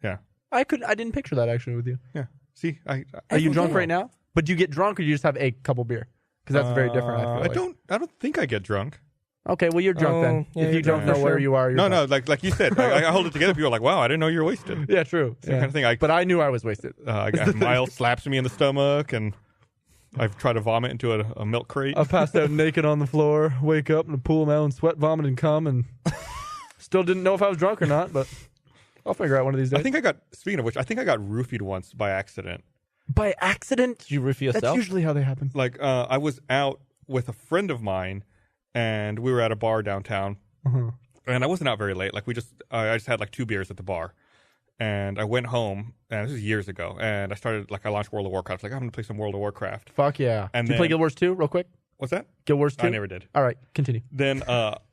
Yeah. I didn't picture that actually with you. Yeah. See, Are you drunk right now? But do you get drunk or do you just have a couple beer? Because that's very different. I feel like. I don't think I get drunk. Okay, well you're drunk then. yeah, If you you're don't drunk know for where sure. you are, you're No, drunk. like you said, I hold it together. People are like, "Wow, I didn't know you were wasted." Yeah, true. Same kind of thing. But I knew I was wasted. Miles slaps me in the stomach, and I've tried to vomit into a milk crate. I passed out naked on the floor, wake up in a pool of my own sweat, vomit, and cum, and still didn't know if I was drunk or not, but I'll figure out one of these days. Speaking of which, I think I got roofied once by accident. By accident? Did you roofie yourself? That's usually how they happen. Like, I was out with a friend of mine, and we were at a bar downtown, and I wasn't out very late. Like, I just had like 2 beers at the bar, and I went home, and this was years ago, and I launched World of Warcraft. Like, I'm gonna play some World of Warcraft. Fuck yeah. And Did you play then- Guild Wars 2 real quick? What's that? Guild Wars 2? I never did. All right, continue. Then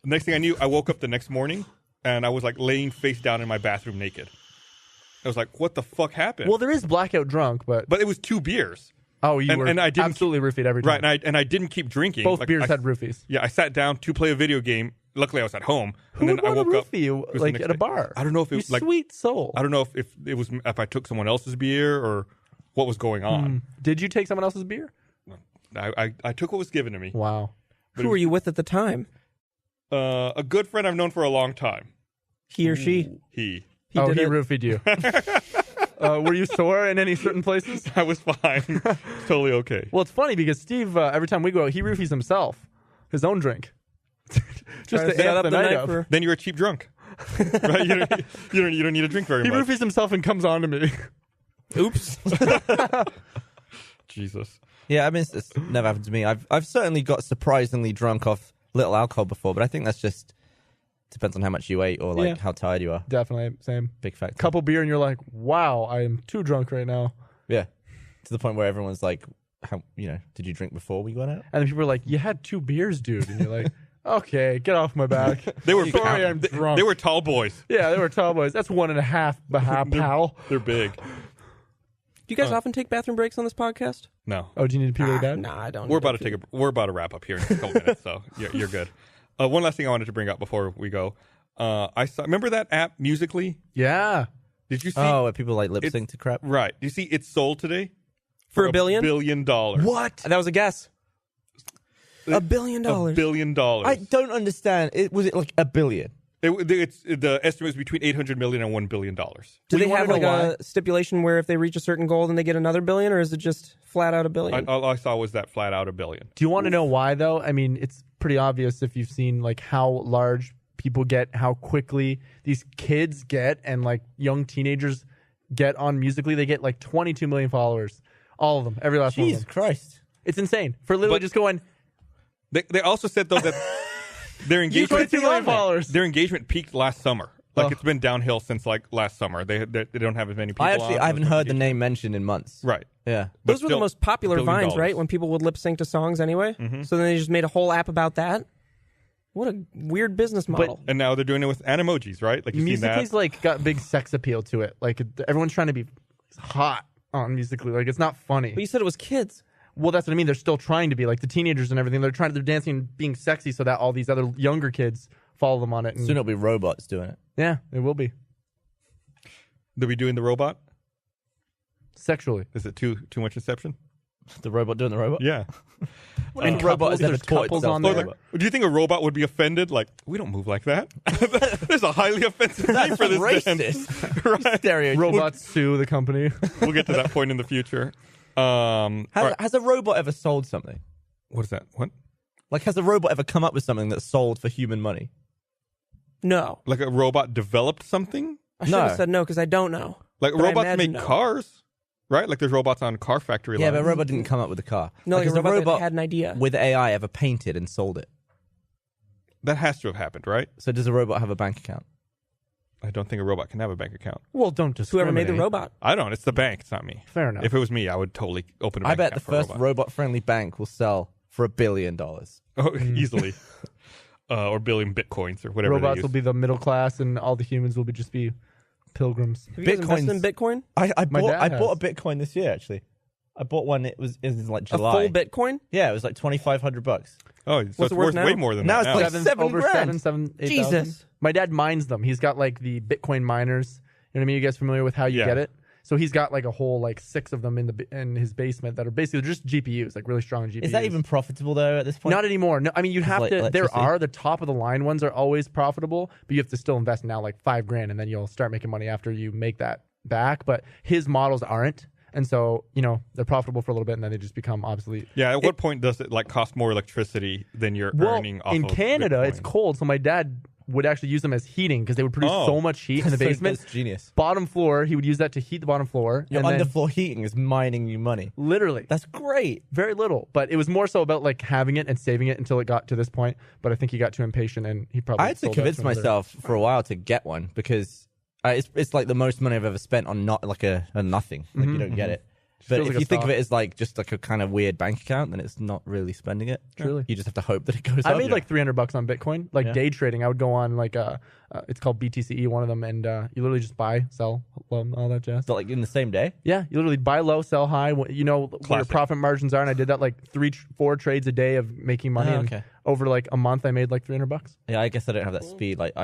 next thing I knew, I woke up the next morning, and I was like laying face down in my bathroom naked. I was like, "What the fuck happened?" Well, there is blackout drunk, but but it was 2 beers, oh, you were and I didn't absolutely roofied every time. right? And I didn't keep drinking. Both Like, beers I- had roofies. Yeah, I sat down to play a video game. Luckily, I was at home, Who and then would I want woke to up. roofie you it was the like next at a day. bar? I don't know if it You was like sweet soul. I don't know if I took someone else's beer or what was going on. Did you take someone else's beer? I took what was given to me. Wow. Who were you with at the time? A good friend I've known for a long time. He or she? He. He Oh, did he it. roofied you. Were you sore in any certain places? I was fine. Totally okay. Well, it's funny because Steve, every time we go out, he roofies himself, his own drink. Just Trying to to set amp up the the night night up. for. Then you're a cheap drunk, right? You don't need to drink very He much. roofies himself and comes on to me. Oops. Jesus. Yeah, I mean, it's never happened to me. I've certainly got surprisingly drunk off little alcohol before, but I think that's just depends on how much you ate or like Yeah. how tired you are. Definitely, same. Big factor. Couple beer and you're like, wow, I am too drunk right now. Yeah, to the point where everyone's like, "How did you drink before we went out?" And then people are like, you had 2 beers, dude. And you're like, okay, get off my back. They were Sorry, I'm drunk. They were tall boys. Yeah, they were tall boys. That's 1.5, pal. They're big. Do you guys often take bathroom breaks on this podcast? No. Oh, do you need to pee really bad? Nah, I don't. We're about to wrap up here in a couple minutes, so you're good. One last thing I wanted to bring up before we go. Remember that app Musically? Yeah. Did you see? Oh, where people like lip sync to crap. Right. Do you see it's sold today For $1 billion? $1 billion. What? That was a guess. $1 billion. $1 billion. I don't understand. Was it like $1 billion? The estimate is between 800 million and $1 billion. Do Well, they you wanna have know like why? a stipulation where if they reach a certain goal, then they get another billion, or is it just flat out $1 billion? All I saw was that flat out $1 billion. Do you want to know why, though? I mean, it's pretty obvious if you've seen like how large people get, how quickly these kids get, and like young teenagers get on Musically. They get like 22 million followers. All of them. Every last one of Jesus them. Christ! It's insane. For literally But- just going, They also said though that their engagement 22 million followers. their engagement peaked last summer. Like Oh. it's been downhill since like last summer. They don't have as many people. I on. haven't heard the name mentioned in months. Right. Yeah. Those But were the still, most popular $1 billion. vines, right? When people would lip sync to songs anyway. So then they just made a whole app about that. What a weird business model. And now they're doing it with animojis, right? Like you've seen Musically's that. like got big sex appeal to it. Like everyone's trying to be hot on Musically. Like it's not funny. But you said it was kids. Well, that's what I mean. They're still trying to be like the teenagers and everything. They're dancing and being sexy so that all these other younger kids follow them on it. And, Soon it'll be robots doing it. yeah, it will be They'll be doing the robot. sexually. Is it too much Inception? The robot doing the robot. Yeah. And robot has there's never taught couples itself on to there. robot. Do you think a robot would be offended? Like, we don't move like that. There's a highly offensive name That's for this band. racist. Right. Stereotype. Robots sue the company. We'll get to that point in the future. All right. Has a robot ever sold something? What is that? What? Like, has a robot ever come up with something that's sold for human money? No. Like a robot developed something? I should have said no because I don't know. Like But I robots imagine make no. cars, right? Like there's robots on car factory Yeah, lines. but a robot didn't come up with a car. No, like has a robot that had an idea. with AI ever painted and sold it? That has to have happened, right? So does a robot have a bank account? I don't think a robot can have a bank account. Well, don't Whoever made the discriminate. robot. I don't. It's the bank. It's not me. Fair enough. If it was me, I would totally open a bank I bet the account for a first robot-friendly bank will sell for $1 billion. Oh, easily. or billion bitcoins or whatever. Robots they will use. be the middle class, and all the humans will be just be pilgrims. Have you guys invested in Bitcoin? I My bought dad I bought a has. Bitcoin this year actually. I bought one. It was like July. A full Bitcoin? Yeah, it was like $2,500. Oh, so What's it's it worth worth now? way more than Now that. it's now. like $7 over grand. 8,000. Jesus. My dad mines them. He's got like the Bitcoin miners. You know what I mean? You guys familiar with how you Yeah. get it? So he's got like a whole like 6 of them in his basement that are basically just GPUs, like really strong GPUs. Is that even profitable though at this point? Not anymore. No, I mean you have like to. There electricity? are the top of the line ones are always profitable, but you have to still invest now like $5,000, and then you'll start making money after you make that back. But his models aren't, and so they're profitable for a little bit, and then they just become obsolete. Yeah, at what point does it like cost more electricity than you're earning off in of Canada, Bitcoin? it's cold, so my dad would actually use them as heating because they would produce so much heat in the basement. That's genius. Bottom floor, he would use that to heat the bottom floor. Your and then underfloor heating is mining you money. literally, That's great. very little. But it was more so about like having it and saving it until it got to this point. But I think he got too impatient and he probably I had to sold out convince another- myself for a while to get one because it's like the most money I've ever spent on not like a nothing. Like you don't get it. But Feels if like a you think of stock. it as like just like a kind of weird bank account, then it's not really spending it. Truly. You just have to hope that it goes I up. made like $300 on Bitcoin, like Yeah. day trading. I would go on like it's called BTCE, one of them, and you literally just buy, sell, all that jazz. So, like in the same day. Yeah, you literally buy low, sell high. You know what your Classic. profit margins are, and I did that like 4 trades a day of making money. Oh, and okay. over like a month, I made like $300. Yeah, I guess I don't have that speed. Like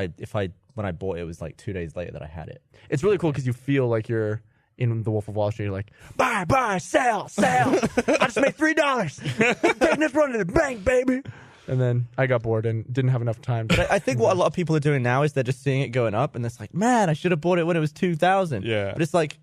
when I bought it, it was like 2 days later that I had it. It's really cool because you feel like you're in the Wolf of Wall Street. You're like, buy, sell. I just made $3. Taking this run to the bank, baby. And then I got bored and didn't have enough time. But I think what a lot of people are doing now is they're just seeing it going up, and it's like, man, I should have bought it when it was 2,000. Yeah. But it's like,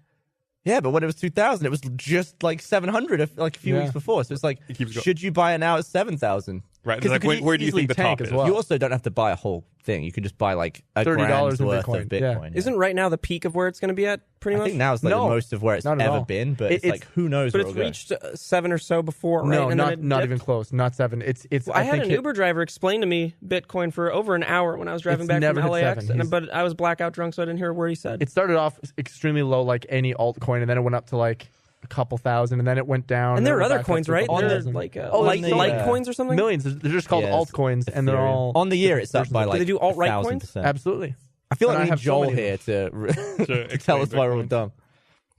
yeah, but when it was 2,000, it was just like 700 like a few Yeah. weeks before. So it's like, It keeps should you buy it now at 7,000? Right. 'Cause Like, you could where do you easily think the tank top as is? well. You also don't have to buy a whole thing. You can just buy like a $30 grand's in worth Bitcoin. of Bitcoin. Yeah. Isn't right now the peak of where it's going to be at, pretty I much? think now it's like No, the most of where it's not at ever all. been, but It's- it's like who knows But where it's it'll go. reached 7 or so before, right? No, And then not it not dipped. even close. Not 7. It's. I had think an Uber driver explain to me Bitcoin for over an hour when I was driving It's back from never hit LAX, 7. He's- but I was blackout drunk, so I didn't hear a word he said. It started off extremely low, like any altcoin, and then it went up to like a couple thousand, and then it went down. and there are then it other went back up coins, to a right? couple They're thousand. like there's the, Litecoins or something? Millions. They're just called Yeah, altcoins, and they're all on the year. It's up by Do like they do alt-right coins? 1,000%. absolutely. I feel And like I we have need so Joel many here to explain tell us why we're all Bitcoin. dumb.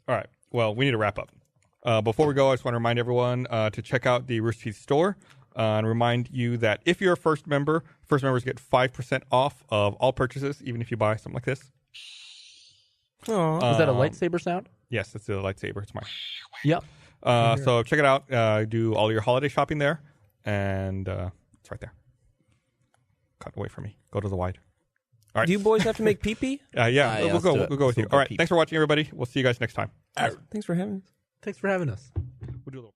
All right. Well, we need to wrap up. Before we go, I just want to remind everyone to check out the Rooster Teeth store and remind you that if you're a first members get 5% off of all purchases, even if you buy something like this. Aw. Is that a lightsaber sound? Yes, it's a lightsaber. It's mine. Yep. So check it out. Do all your holiday shopping there, and it's right there. Cut away from me. Go to the wide. All right. Do you boys have to make pee-pee? Yeah, yeah, we'll let's go. do it. We'll go with We'll you. go All right. peep. Thanks for watching, everybody. We'll see you guys next time. Thanks for having us. Thanks for having us. We'll do a little.